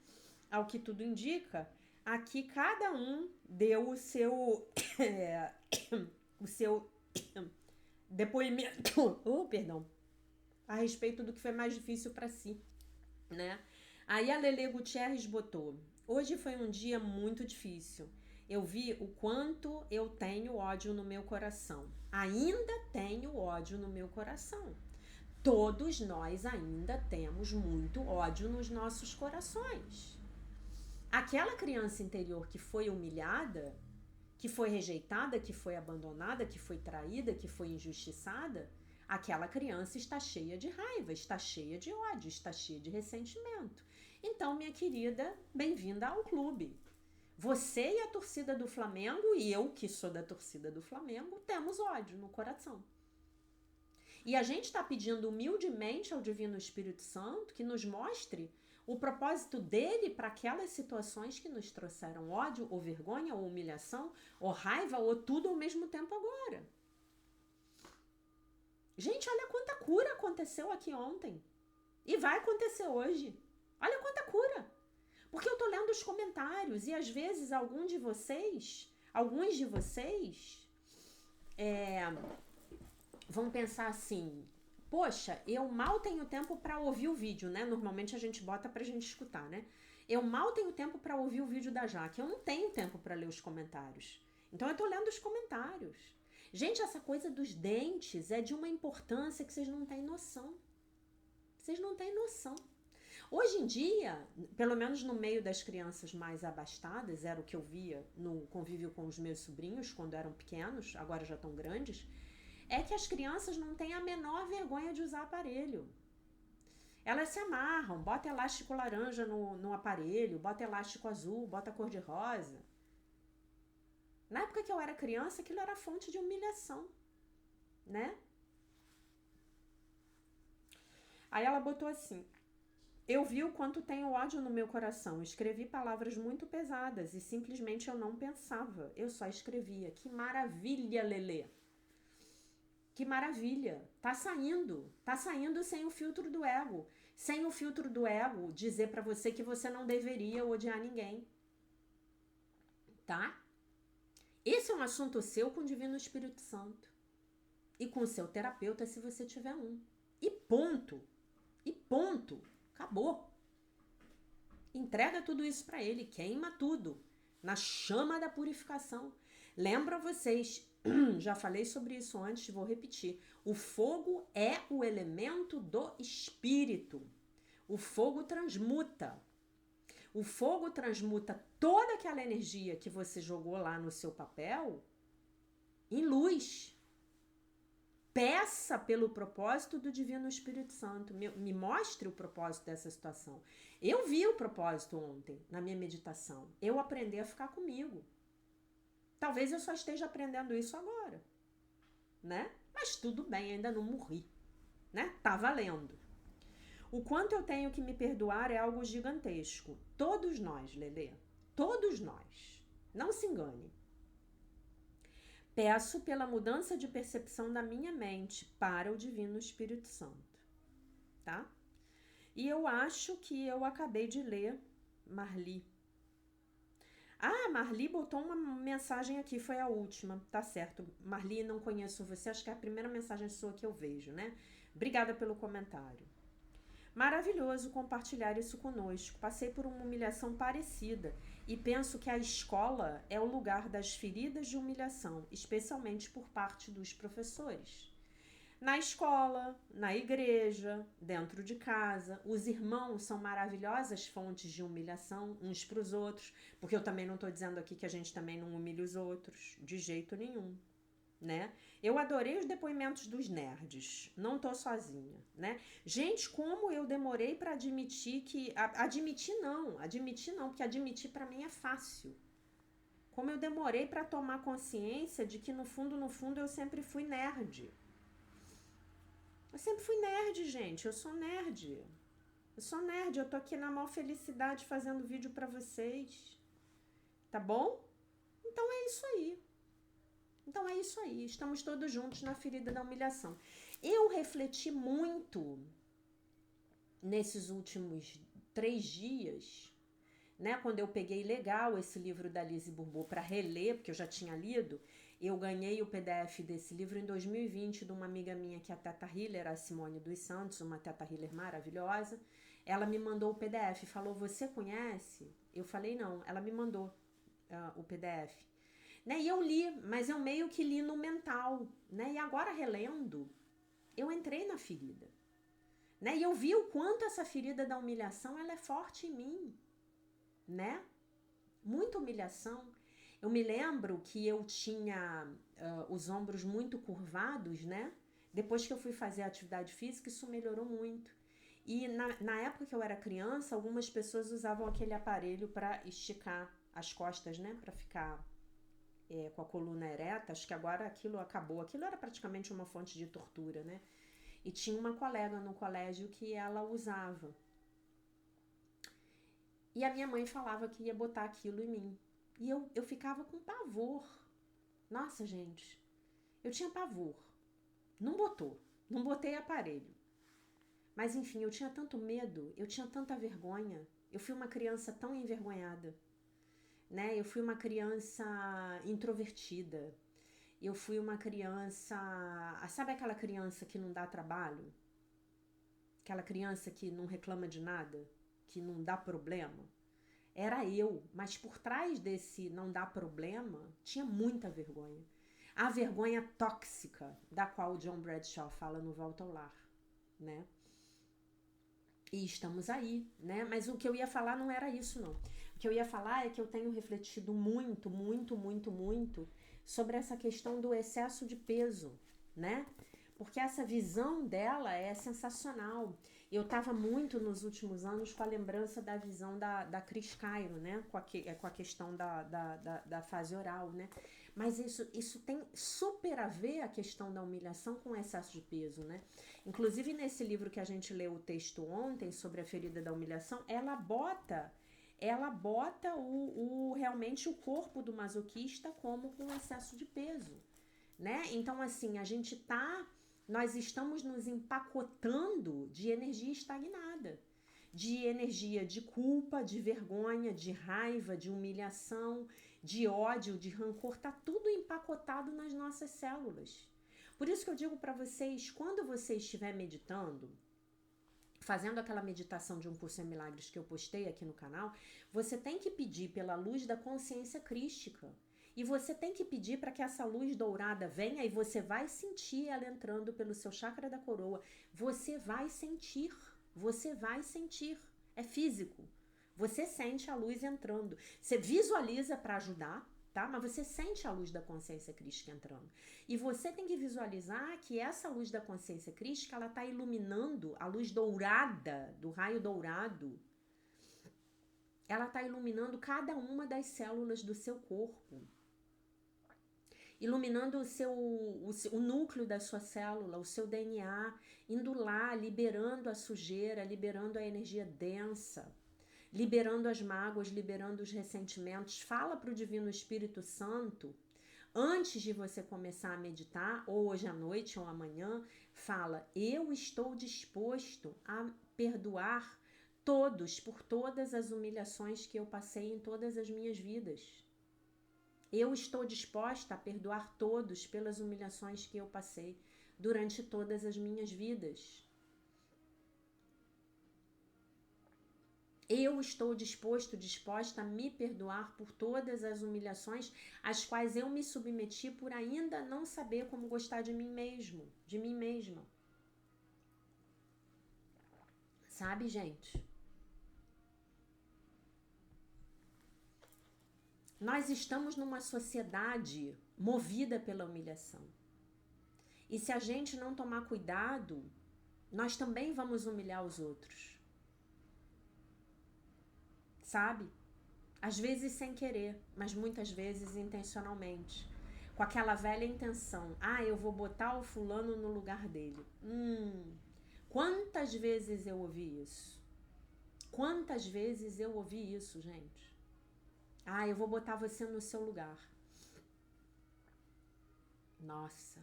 Speaker 1: Ao que tudo indica, aqui cada um deu o seu depoimento, a respeito do que foi mais difícil para si, né? Aí a Lele Gutierrez botou: hoje foi um dia muito difícil. Eu vi o quanto eu tenho ódio no meu coração. Ainda tenho ódio no meu coração. Todos nós ainda temos muito ódio nos nossos corações. Aquela criança interior que foi humilhada, que foi rejeitada, que foi abandonada, que foi traída, que foi injustiçada, aquela criança está cheia de raiva, está cheia de ódio, está cheia de ressentimento. Então, minha querida, bem-vinda ao clube. Você e a torcida do Flamengo, e eu, que sou da torcida do Flamengo, temos ódio no coração. E a gente está pedindo humildemente ao Divino Espírito Santo que nos mostre o propósito dele para aquelas situações que nos trouxeram ódio, ou vergonha, ou humilhação, ou raiva, ou tudo ao mesmo tempo agora. Gente, olha quanta cura aconteceu aqui ontem. E vai acontecer hoje. Olha quanta cura. Porque eu tô lendo os comentários e às vezes alguns de vocês vão pensar assim: poxa, eu mal tenho tempo para ouvir o vídeo, né? Normalmente a gente bota pra gente escutar, né? Eu mal tenho tempo para ouvir o vídeo da Jaque. Eu não tenho tempo para ler os comentários. Então eu tô lendo os comentários. Gente, essa coisa dos dentes é de uma importância que vocês não têm noção. Vocês não têm noção. Hoje em dia, pelo menos no meio das crianças mais abastadas, era o que eu via no convívio com os meus sobrinhos quando eram pequenos, agora já estão grandes, é que as crianças não têm a menor vergonha de usar aparelho. Elas se amarram, bota elástico laranja no aparelho, bota elástico azul, bota cor de rosa. Na época que eu era criança, aquilo era fonte de humilhação, né? Aí ela botou assim: Eu vi o quanto tenho ódio no meu coração. Escrevi palavras muito pesadas e simplesmente eu não pensava. Eu só escrevia. Que maravilha, Lelê. Que maravilha. Tá saindo. Tá saindo sem o filtro do ego. Sem o filtro do ego dizer pra você que você não deveria odiar ninguém. Tá? Esse é um assunto seu com o Divino Espírito Santo. E com o seu terapeuta, se você tiver um. E ponto. E ponto. Acabou. Entrega tudo isso para ele, queima tudo na chama da purificação. Lembra vocês, já falei sobre isso antes, vou repetir. O fogo é o elemento do espírito. O fogo transmuta. O fogo transmuta toda aquela energia que você jogou lá no seu papel em luz. Peça pelo propósito do Divino Espírito Santo. Me mostre o propósito dessa situação. Eu vi o propósito ontem, na minha meditação. Eu aprendi a ficar comigo. Talvez eu só esteja aprendendo isso agora, né? Mas tudo bem, ainda não morri, né? Tá valendo. O quanto eu tenho que me perdoar é algo gigantesco. Todos nós, Lelê. Todos nós. Não se engane. Peço pela mudança de percepção da minha mente para o Divino Espírito Santo, tá? E eu acho que eu acabei de ler Marli. Ah, Marli botou uma mensagem aqui, foi a última, tá certo. Marli, não conheço você, acho que é a primeira mensagem sua que eu vejo, né? Obrigada pelo comentário. Maravilhoso compartilhar isso conosco. Passei por uma humilhação parecida e penso que a escola é o lugar das feridas de humilhação, especialmente por parte dos professores. Na escola, na igreja, dentro de casa, os irmãos são maravilhosas fontes de humilhação uns para os outros, porque eu também não estou dizendo aqui que a gente também não humilha os outros, de jeito nenhum. Né? Eu adorei os depoimentos dos nerds, não tô sozinha, né? Gente, como eu demorei para admitir que... Admitir não, porque admitir para mim é fácil. Como eu demorei para tomar consciência de que no fundo, eu sempre fui nerd. Eu sempre fui nerd, gente, eu sou nerd. Eu tô aqui na maior felicidade fazendo vídeo para vocês. Tá bom? Então é isso aí. Estamos todos juntos na ferida da humilhação. Eu refleti muito nesses últimos 3 dias, né? Quando eu peguei legal esse livro da Lise Bourbeau para reler, porque eu já tinha lido, eu ganhei o PDF desse livro em 2020 de uma amiga minha que é a Teta Healer, a Simone dos Santos, uma Teta Healer maravilhosa. Ela me mandou o PDF, falou, você conhece? Eu falei, não. Ela me mandou o PDF. Né? E eu li, mas eu meio que li no mental, né? E agora relendo, eu entrei na ferida, né? E eu vi o quanto essa ferida da humilhação, ela é forte em mim, né? Muita humilhação. Eu me lembro que eu tinha os ombros muito curvados, né? Depois que eu fui fazer atividade física, isso melhorou muito. E na época que eu era criança, algumas pessoas usavam aquele aparelho para esticar as costas, né? Para ficar com a coluna ereta. Acho que agora aquilo acabou. Aquilo era praticamente uma fonte de tortura, né? E tinha uma colega no colégio que ela usava. E a minha mãe falava que ia botar aquilo em mim. E eu ficava com pavor. Nossa, gente. Eu tinha pavor. Não botou. Não botei aparelho. Mas enfim, eu tinha tanto medo. Eu tinha tanta vergonha. Eu fui uma criança tão envergonhada. Né? Eu fui uma criança introvertida. Eu fui uma criança... Sabe aquela criança que não dá trabalho? Aquela criança que não reclama de nada? Que não dá problema? Era eu. Mas por trás desse não dá problema, tinha muita vergonha. A vergonha tóxica, da qual o John Bradshaw fala no Volta ao Lar, né? E estamos aí, né? Mas o que eu ia falar não era isso, não. O que eu ia falar é que eu tenho refletido muito, muito, muito, muito sobre essa questão do excesso de peso, né? Porque essa visão dela é sensacional. Eu estava muito nos últimos anos com a lembrança da visão da Cris Cairo, né? Com a questão da fase oral, né? Mas isso tem super a ver a questão da humilhação com o excesso de peso, né? Inclusive nesse livro que a gente leu o texto ontem sobre a ferida da humilhação, ela bota realmente o corpo do masoquista como com excesso de peso, né? Então assim, nós estamos nos empacotando de energia estagnada, de energia de culpa, de vergonha, de raiva, de humilhação, de ódio, de rancor, tá tudo empacotado nas nossas células. Por isso que eu digo para vocês, quando você estiver meditando, fazendo aquela meditação de um curso em milagres que eu postei aqui no canal, você tem que pedir pela luz da consciência crística. E você tem que pedir para que essa luz dourada venha e você vai sentir ela entrando pelo seu chakra da coroa. Você vai sentir. É físico. Você sente a luz entrando. Você visualiza para ajudar, tá? Mas você sente a luz da consciência crística entrando. E você tem que visualizar que essa luz da consciência crística, ela tá iluminando a luz dourada, do raio dourado. Ela tá iluminando cada uma das células do seu corpo. Iluminando o núcleo da sua célula, o seu DNA, indo lá, liberando a sujeira, liberando a energia densa, liberando as mágoas, liberando os ressentimentos. Fala para o Divino Espírito Santo, antes de você começar a meditar, ou hoje à noite ou amanhã, fala: eu estou disposto a perdoar todos por todas as humilhações que eu passei em todas as minhas vidas. Eu estou disposta a perdoar todos pelas humilhações que eu passei durante todas as minhas vidas. Eu estou disposta a me perdoar por todas as humilhações às quais eu me submeti por ainda não saber como gostar de mim mesmo, de mim mesma. Sabe, gente? Nós estamos numa sociedade movida pela humilhação. E se a gente não tomar cuidado, nós também vamos humilhar os outros. Sabe? Às vezes sem querer, mas muitas vezes intencionalmente. Com aquela velha intenção: eu vou botar o fulano no lugar dele. Quantas vezes eu ouvi isso? Quantas vezes eu ouvi isso, gente? Eu vou botar você no seu lugar. Nossa.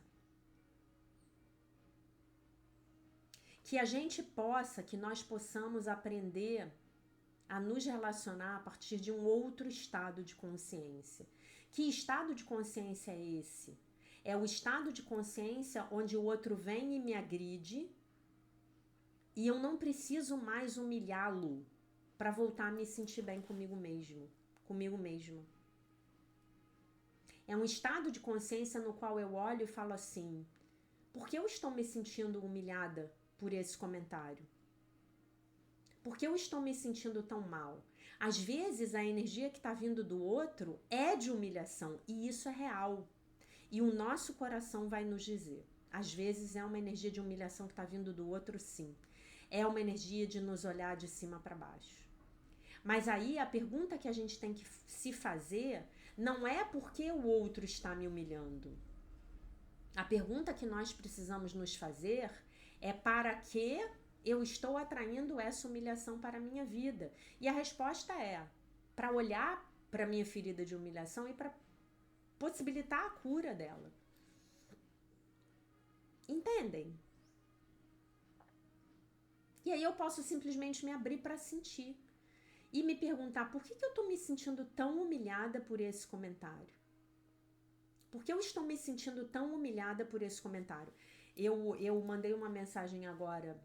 Speaker 1: Que nós possamos aprender a nos relacionar a partir de um outro estado de consciência. Que estado de consciência é esse? É o estado de consciência onde o outro vem e me agride e eu não preciso mais humilhá-lo para voltar a me sentir bem comigo mesmo. Comigo mesma. É um estado de consciência no qual eu olho e falo assim: por que eu estou me sentindo humilhada por esse comentário? Por que eu estou me sentindo tão mal? Às vezes a energia que está vindo do outro é de humilhação e isso é real. E o nosso coração vai nos dizer. Às vezes é uma energia de humilhação que está vindo do outro, sim. É uma energia de nos olhar de cima para baixo. Mas aí a pergunta que a gente tem que se fazer não é porque o outro está me humilhando. A pergunta que nós precisamos nos fazer é: para que eu estou atraindo essa humilhação para a minha vida? E a resposta é para olhar para a minha ferida de humilhação e para possibilitar a cura dela. Entendem? E aí eu posso simplesmente me abrir para sentir. E me perguntar: por que eu estou me sentindo tão humilhada por esse comentário? Por que eu estou me sentindo tão humilhada por esse comentário? Eu mandei uma mensagem agora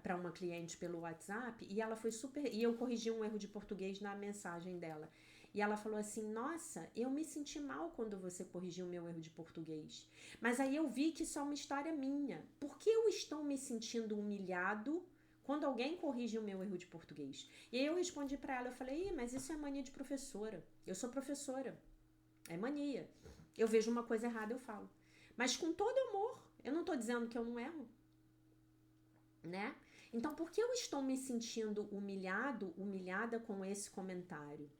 Speaker 1: para uma cliente pelo WhatsApp e ela foi super... E eu corrigi um erro de português na mensagem dela. E ela falou assim: nossa, eu me senti mal quando você corrigiu o meu erro de português. Mas aí eu vi que isso é uma história minha. Por que eu estou me sentindo humilhado quando alguém corrige o meu erro de português? E aí eu respondi para ela, eu falei: mas isso é mania de professora. Eu sou professora. É mania. Eu vejo uma coisa errada, eu falo. Mas com todo amor. Eu não tô dizendo que eu não erro. Né? Então, por que eu estou me sentindo humilhada com esse comentário?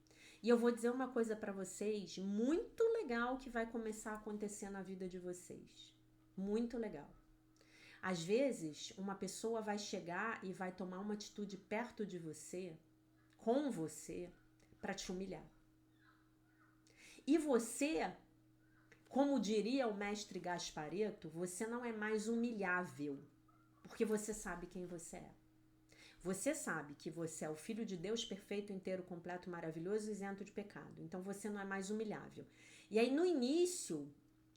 Speaker 1: E eu vou dizer uma coisa pra vocês, muito legal que vai começar a acontecer na vida de vocês. Muito legal. Às vezes, uma pessoa vai chegar e vai tomar uma atitude perto de você, com você, pra te humilhar. E você, como diria o mestre Gasparetto, você não é mais humilhável, porque você sabe quem você é. Você sabe que você é o Filho de Deus perfeito, inteiro, completo, maravilhoso e isento de pecado. Então você não é mais humilhável. E aí no início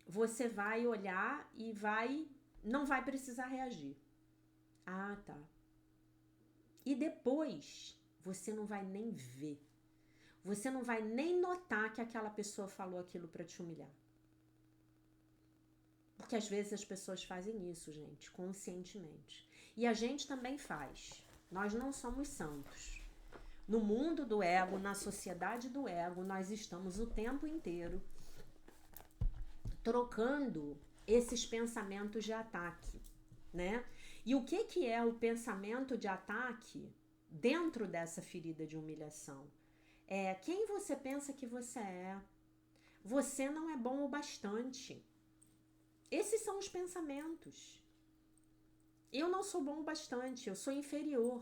Speaker 1: você vai olhar e não vai precisar reagir. Ah, tá. E depois você não vai nem ver. Você não vai nem notar que aquela pessoa falou aquilo para te humilhar. Porque às vezes as pessoas fazem isso, gente, conscientemente. E a gente também faz. Nós não somos santos. No mundo do ego, na sociedade do ego, nós estamos o tempo inteiro trocando esses pensamentos de ataque, né? E o que é o pensamento de ataque dentro dessa ferida de humilhação? É quem você pensa que você é. Você não é bom o bastante. Esses são os pensamentos. Eu não sou bom o bastante, eu sou inferior.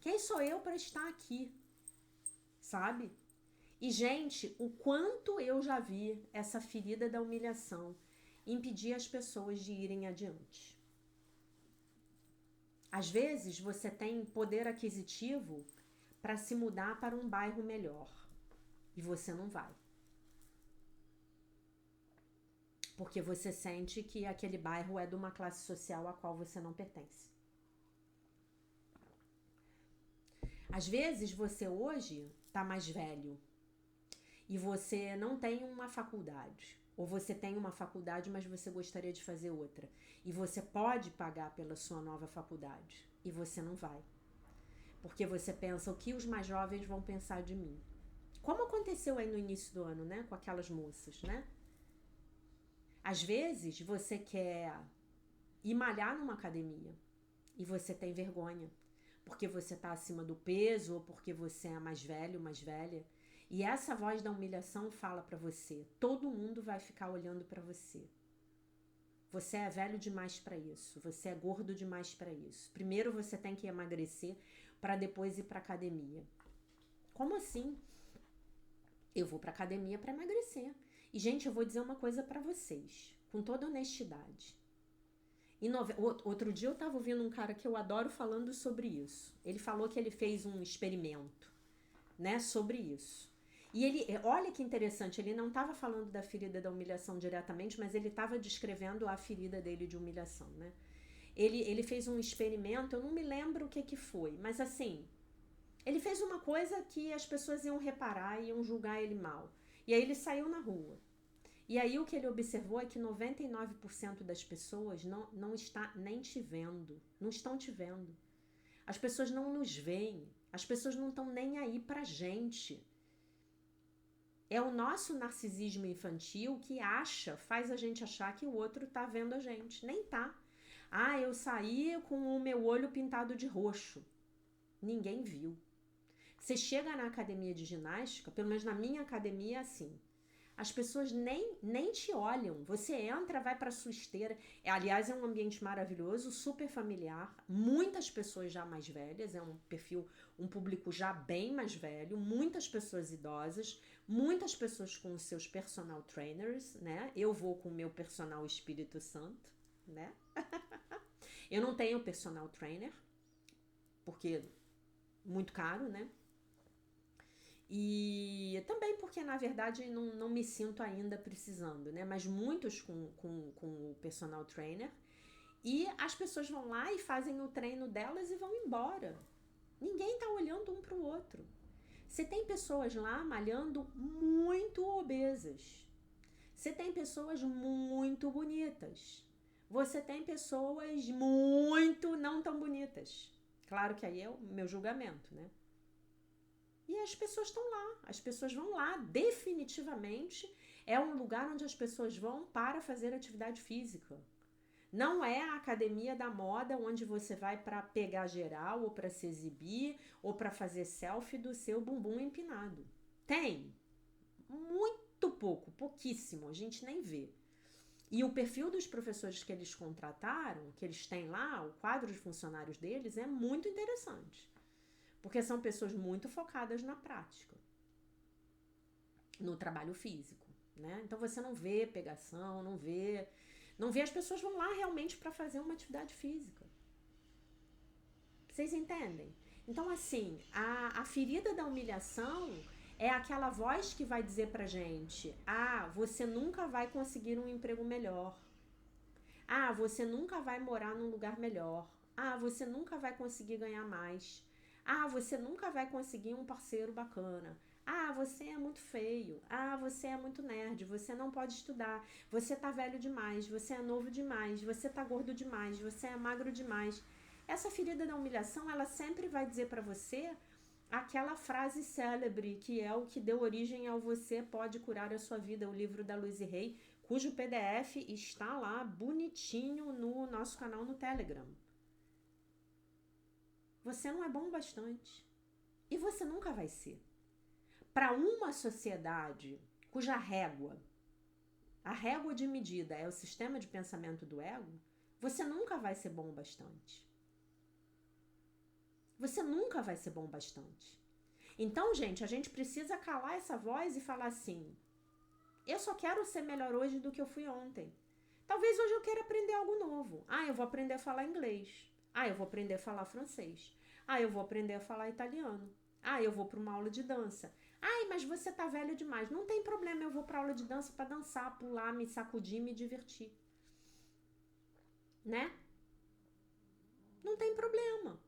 Speaker 1: Quem sou eu para estar aqui? Sabe? E, gente, o quanto eu já vi essa ferida da humilhação impedir as pessoas de irem adiante. Às vezes, você tem poder aquisitivo para se mudar para um bairro melhor e você não vai. Porque você sente que aquele bairro é de uma classe social a qual você não pertence. Às vezes, você hoje está mais velho e você não tem uma faculdade. Ou você tem uma faculdade, mas você gostaria de fazer outra. E você pode pagar pela sua nova faculdade. E você não vai. Porque você pensa, o que os mais jovens vão pensar de mim? Como aconteceu aí no início do ano, né? Com aquelas moças, né? Às vezes, você quer ir malhar numa academia. E você tem vergonha. Porque você está acima do peso, ou porque você é mais velho, mais velha. E essa voz da humilhação fala para você, todo mundo vai ficar olhando para você. Você é velho demais para isso, você é gordo demais para isso. Primeiro você tem que emagrecer para depois ir para academia. Como assim? Eu vou para academia para emagrecer. E gente, eu vou dizer uma coisa para vocês, com toda honestidade. Outro dia eu estava ouvindo um cara que eu adoro falando sobre isso. Ele falou que ele fez um experimento, né, sobre isso. E ele, olha que interessante, ele não estava falando da ferida da humilhação diretamente, mas ele estava descrevendo a ferida dele de humilhação, né? Ele fez um experimento, eu não me lembro o que foi, mas assim, ele fez uma coisa que as pessoas iam reparar e iam julgar ele mal. E aí ele saiu na rua. E aí o que ele observou é que 99% das pessoas não está nem te vendo, não estão te vendo. As pessoas não nos veem, as pessoas não estão nem aí pra gente. É o nosso narcisismo infantil que faz a gente achar que o outro tá vendo a gente. Nem tá. Ah, eu saí com o meu olho pintado de roxo. Ninguém viu. Você chega na academia de ginástica, pelo menos na minha academia é assim. As pessoas nem te olham. Você entra, vai para sua esteira. Aliás, é um ambiente maravilhoso, super familiar. Muitas pessoas já mais velhas. É um perfil, um público já bem mais velho. Muitas pessoas idosas. Muitas pessoas com os seus personal trainers, né? Eu vou com o meu personal Espírito Santo, né? Eu não tenho personal trainer, porque muito caro, né? E também porque, na verdade, não me sinto ainda precisando, né? Mas muitos com o personal trainer. E as pessoas vão lá e fazem o treino delas e vão embora. Ninguém tá olhando um pro outro. Você tem pessoas lá malhando muito obesas. Você tem pessoas muito bonitas. Você tem pessoas muito não tão bonitas. Claro que aí é o meu julgamento, né? E as pessoas estão lá, as pessoas vão lá, definitivamente é um lugar onde as pessoas vão para fazer atividade física. Não é a academia da moda onde você vai para pegar geral ou para se exibir ou para fazer selfie do seu bumbum empinado. Tem. Muito pouco, pouquíssimo, a gente nem vê. E o perfil dos professores que eles contrataram, que eles têm lá, o quadro de funcionários deles, é muito interessante. Porque são pessoas muito focadas na prática, no trabalho físico, né? Então você não vê pegação, não vê as pessoas vão lá realmente para fazer uma atividade física. Vocês entendem? Então, assim, a ferida da humilhação é aquela voz que vai dizer pra gente: ah, você nunca vai conseguir um emprego melhor. Ah, você nunca vai morar num lugar melhor. Ah, você nunca vai conseguir ganhar mais. Ah, você nunca vai conseguir um parceiro bacana. Ah, você é muito feio. Ah, você é muito nerd. Você não pode estudar. Você tá velho demais. Você é novo demais. Você tá gordo demais. Você é magro demais. Essa ferida da humilhação, ela sempre vai dizer pra você aquela frase célebre que é o que deu origem ao Você Pode Curar a Sua Vida, o livro da Louise Hay, cujo PDF está lá bonitinho no nosso canal no Telegram. Você não é bom o bastante. E você nunca vai ser. Para uma sociedade cuja a régua de medida é o sistema de pensamento do ego, você nunca vai ser bom o bastante. Você nunca vai ser bom o bastante. Então, gente, a gente precisa calar essa voz e falar assim: eu só quero ser melhor hoje do que eu fui ontem. Talvez hoje eu queira aprender algo novo. Ah, eu vou aprender a falar inglês. Ah, eu vou aprender a falar francês. Ah, eu vou aprender a falar italiano. Ah, eu vou para uma aula de dança. Ai, mas você tá velho demais. Não tem problema, eu vou para aula de dança para dançar, pular, me sacudir, me divertir. Né? Não tem problema.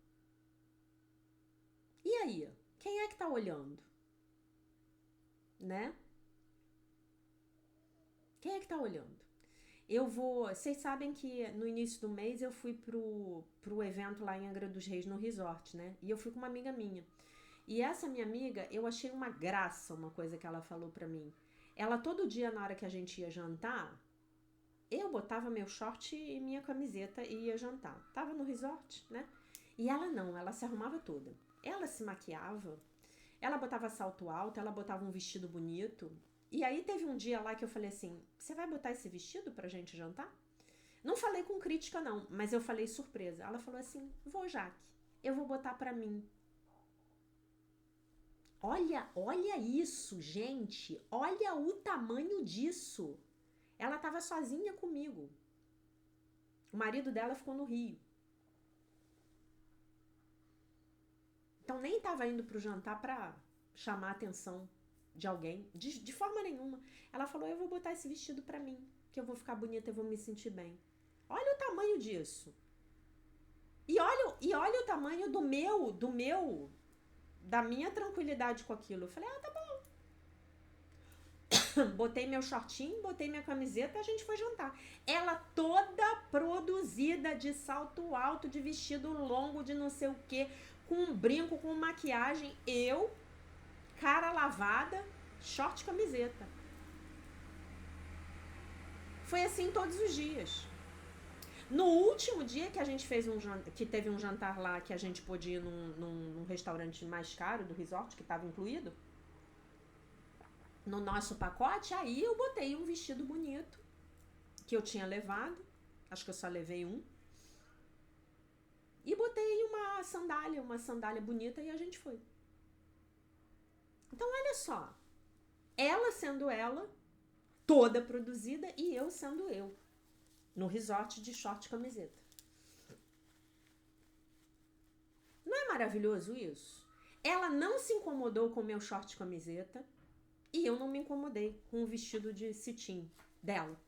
Speaker 1: E aí? Quem é que tá olhando? Né? Quem é que tá olhando? Vocês sabem que no início do mês eu fui pro evento lá em Angra dos Reis, no resort, né? E eu fui com uma amiga minha. E essa minha amiga, eu achei uma graça uma coisa que ela falou pra mim. Ela todo dia, na hora que a gente ia jantar, eu botava meu short e minha camiseta e ia jantar. Tava no resort, né? E ela não, ela se arrumava toda. Ela se maquiava, ela botava salto alto, ela botava um vestido bonito. E aí teve um dia lá que eu falei assim: você vai botar esse vestido pra gente jantar? Não falei com crítica não, mas eu falei surpresa. Ela falou assim: vou, Jaque, eu vou botar pra mim. Olha isso, gente. Olha o tamanho disso. Ela tava sozinha comigo. O marido dela ficou no Rio. Então nem tava indo pro jantar pra chamar a atenção de alguém, de forma nenhuma. Ela falou: eu vou botar esse vestido pra mim, que eu vou ficar bonita, eu vou me sentir bem. Olha o tamanho disso. E olha o tamanho da minha tranquilidade com aquilo. Eu falei: ah, tá bom. Botei meu shortinho, botei minha camiseta, a gente foi jantar. Ela toda produzida de salto alto, de vestido longo, de não sei o que, com um brinco, com maquiagem. Eu, cara lavada, short, camiseta. Foi assim todos os dias. No último dia que a gente fez que teve um jantar lá, que a gente pôde ir num restaurante mais caro do resort, que estava incluído no nosso pacote, aí eu botei um vestido bonito que eu tinha levado, acho que eu só levei um, e botei uma sandália bonita, e a gente foi. Então olha só, ela sendo ela, toda produzida, e eu sendo eu, no resort de short e camiseta. Não é maravilhoso isso? Ela não se incomodou com o meu short e camiseta, e eu não me incomodei com o vestido de cetim dela,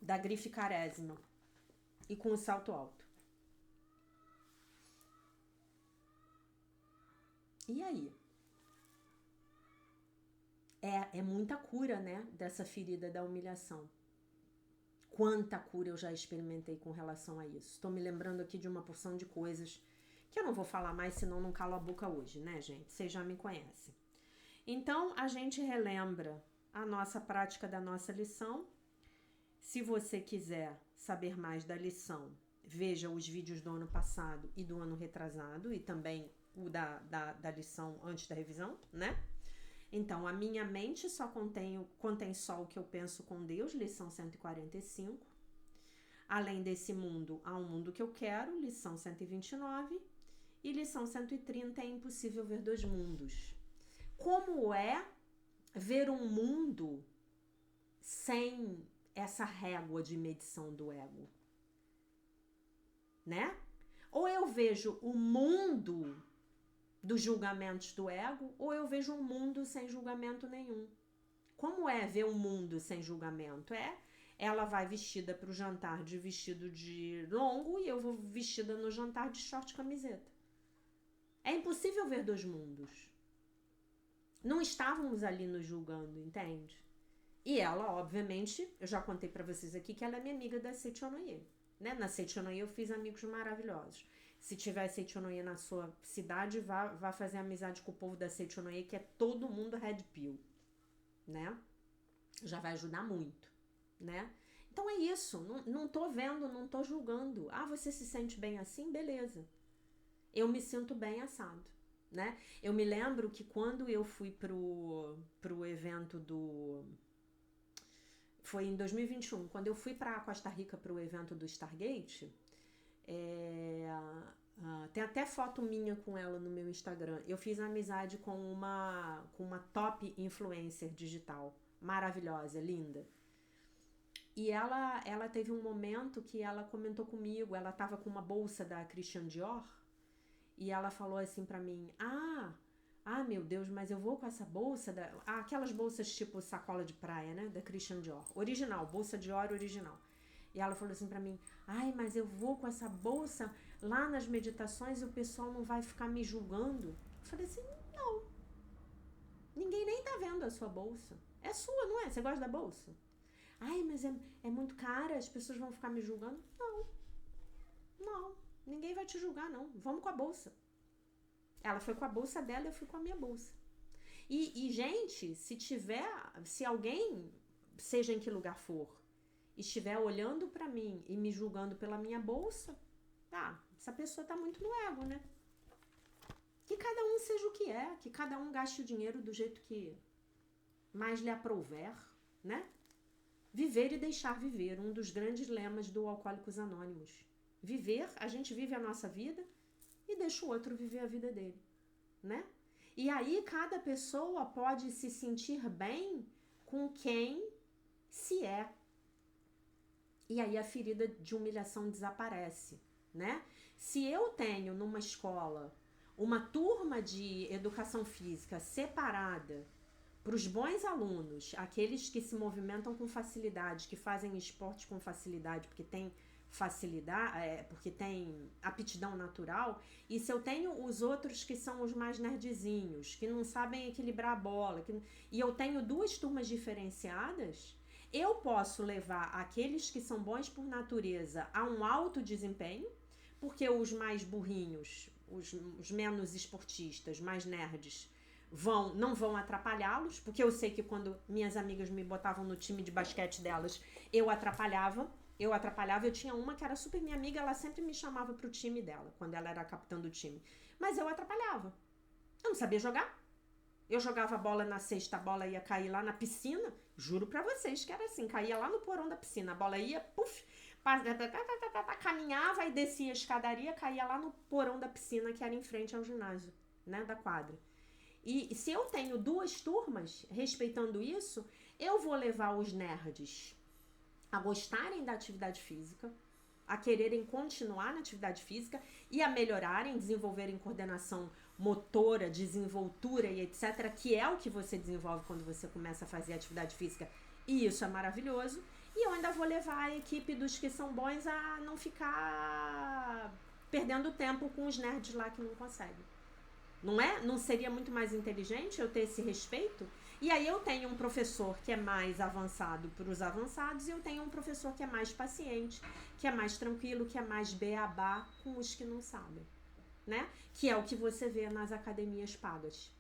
Speaker 1: da grife Carésima, e com o salto alto. E aí? É muita cura, né? Dessa ferida da humilhação. Quanta cura eu já experimentei com relação a isso. Estou me lembrando aqui de uma porção de coisas que eu não vou falar mais, senão não calo a boca hoje, né, gente? Vocês já me conhecem. Então, a gente relembra a nossa prática da nossa lição. Se você quiser saber mais da lição, veja os vídeos do ano passado e do ano retrasado, e também o da lição antes da revisão, né? Então, a minha mente só contém só o que eu penso com Deus, lição 145. Além desse mundo, há um mundo que eu quero, lição 129. E lição 130, é impossível ver dois mundos. Como é ver um mundo sem essa régua de medição do ego? Né? Ou eu vejo o mundo dos julgamentos do ego, ou eu vejo um mundo sem julgamento nenhum. Como é ver um mundo sem julgamento? Ela vai vestida para o jantar de vestido de longo e eu vou vestida no jantar de short e camiseta. É impossível ver dois mundos. Não estávamos ali nos julgando, entende? E ela, obviamente, eu já contei para vocês aqui que ela é minha amiga da Seichonoye, né? Na Seichonoye eu fiz amigos maravilhosos. Se tiver Seichonoye na sua cidade, vá fazer amizade com o povo da Seichonoye, que é todo mundo red pill, né? Já vai ajudar muito, né? Então é isso, não tô vendo, não tô julgando. Ah, você se sente bem assim? Beleza. Eu me sinto bem assado, né? Eu me lembro que quando eu fui pro evento foi em 2021, quando eu fui para Costa Rica pro evento do Stargate, tem até foto minha com ela no meu Instagram. Eu fiz amizade com uma top influencer digital, maravilhosa, linda. E ela teve um momento que ela comentou comigo, ela tava com uma bolsa da Christian Dior, e ela falou assim pra mim, meu Deus, mas eu vou com essa bolsa, aquelas bolsas tipo sacola de praia, né, da Christian Dior, original, bolsa Dior original. E ela falou assim pra mim, mas eu vou com essa bolsa lá nas meditações e o pessoal não vai ficar me julgando? Eu falei assim, não, ninguém nem tá vendo a sua bolsa, é sua, não é? Você gosta da bolsa? Mas é muito cara, as pessoas vão ficar me julgando? Não, ninguém vai te julgar não, vamos com a bolsa. Ela foi com a bolsa dela, eu fui com a minha bolsa. E gente, se alguém, seja em que lugar for, estiver olhando pra mim e me julgando pela minha bolsa, essa pessoa tá muito no ego, né? Que cada um seja o que é, que cada um gaste o dinheiro do jeito que mais lhe aprouver, né? Viver e deixar viver, um dos grandes lemas do Alcoólicos Anônimos. Viver, a gente vive a nossa vida e deixa o outro viver a vida dele, né? E aí cada pessoa pode se sentir bem com quem se é. E aí a ferida de humilhação desaparece, né? Se eu tenho numa escola uma turma de educação física separada para os bons alunos, aqueles que se movimentam com facilidade, que fazem esporte com facilidade, porque tem facilidade, porque tem aptidão natural, e se eu tenho os outros que são os mais nerdzinhos, que não sabem equilibrar a bola, e eu tenho duas turmas diferenciadas, eu posso levar aqueles que são bons por natureza a um alto desempenho, porque os mais burrinhos, os menos esportistas, mais nerds, não vão atrapalhá-los, porque eu sei que quando minhas amigas me botavam no time de basquete delas, eu atrapalhava, eu tinha uma que era super minha amiga, ela sempre me chamava pro time dela, quando ela era capitã do time, mas eu atrapalhava, eu não sabia jogar, eu jogava a bola na cesta, a bola ia cair lá na piscina, juro pra vocês que era assim, caía lá no porão da piscina, a bola ia, puf, caminhava e descia a escadaria, caía lá no porão da piscina que era em frente ao ginásio, né, da quadra. E se eu tenho duas turmas respeitando isso, eu vou levar os nerds a gostarem da atividade física, a quererem continuar na atividade física e a melhorarem, desenvolverem coordenação motora, desenvoltura e etc., que é o que você desenvolve quando você começa a fazer atividade física, e isso é maravilhoso. E eu ainda vou levar a equipe dos que são bons a não ficar perdendo tempo com os nerds lá que não conseguem. Não é? Não seria muito mais inteligente eu ter esse respeito? E aí eu tenho um professor que é mais avançado para os avançados e eu tenho um professor que é mais paciente, que é mais tranquilo, que é mais beabá com os que não sabem, né? Que é o que você vê nas academias pagas.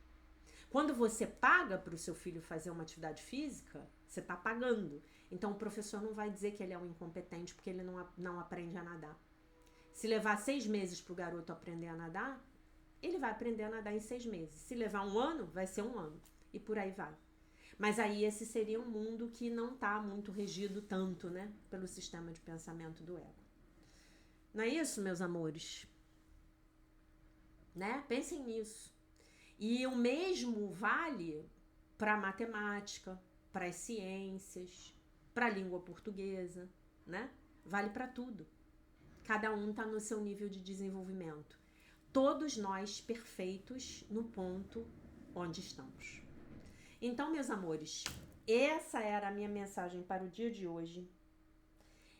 Speaker 1: Quando você paga para o seu filho fazer uma atividade física, você está pagando. Então o professor não vai dizer que ele é um incompetente porque ele não aprende a nadar. Se levar 6 meses para o garoto aprender a nadar, ele vai aprender a nadar em 6 meses. Se levar 1 ano, vai ser 1 ano. E por aí vai. Mas aí esse seria um mundo que não está muito regido tanto, né? Pelo sistema de pensamento do ego. Não é isso, meus amores? Né? Pensem nisso. E o mesmo vale para a matemática, para as ciências, para a língua portuguesa, né? Vale para tudo. Cada um está no seu nível de desenvolvimento. Todos nós perfeitos no ponto onde estamos. Então, meus amores, essa era a minha mensagem para o dia de hoje.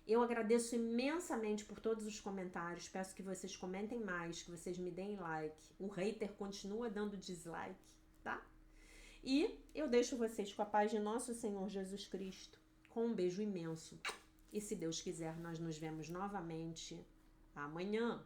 Speaker 1: Eu agradeço imensamente por todos os comentários. Peço que vocês comentem mais, que vocês me deem like. O hater continua dando dislike, tá? E eu deixo vocês com a paz de nosso Senhor Jesus Cristo, com um beijo imenso. E se Deus quiser, nós nos vemos novamente amanhã.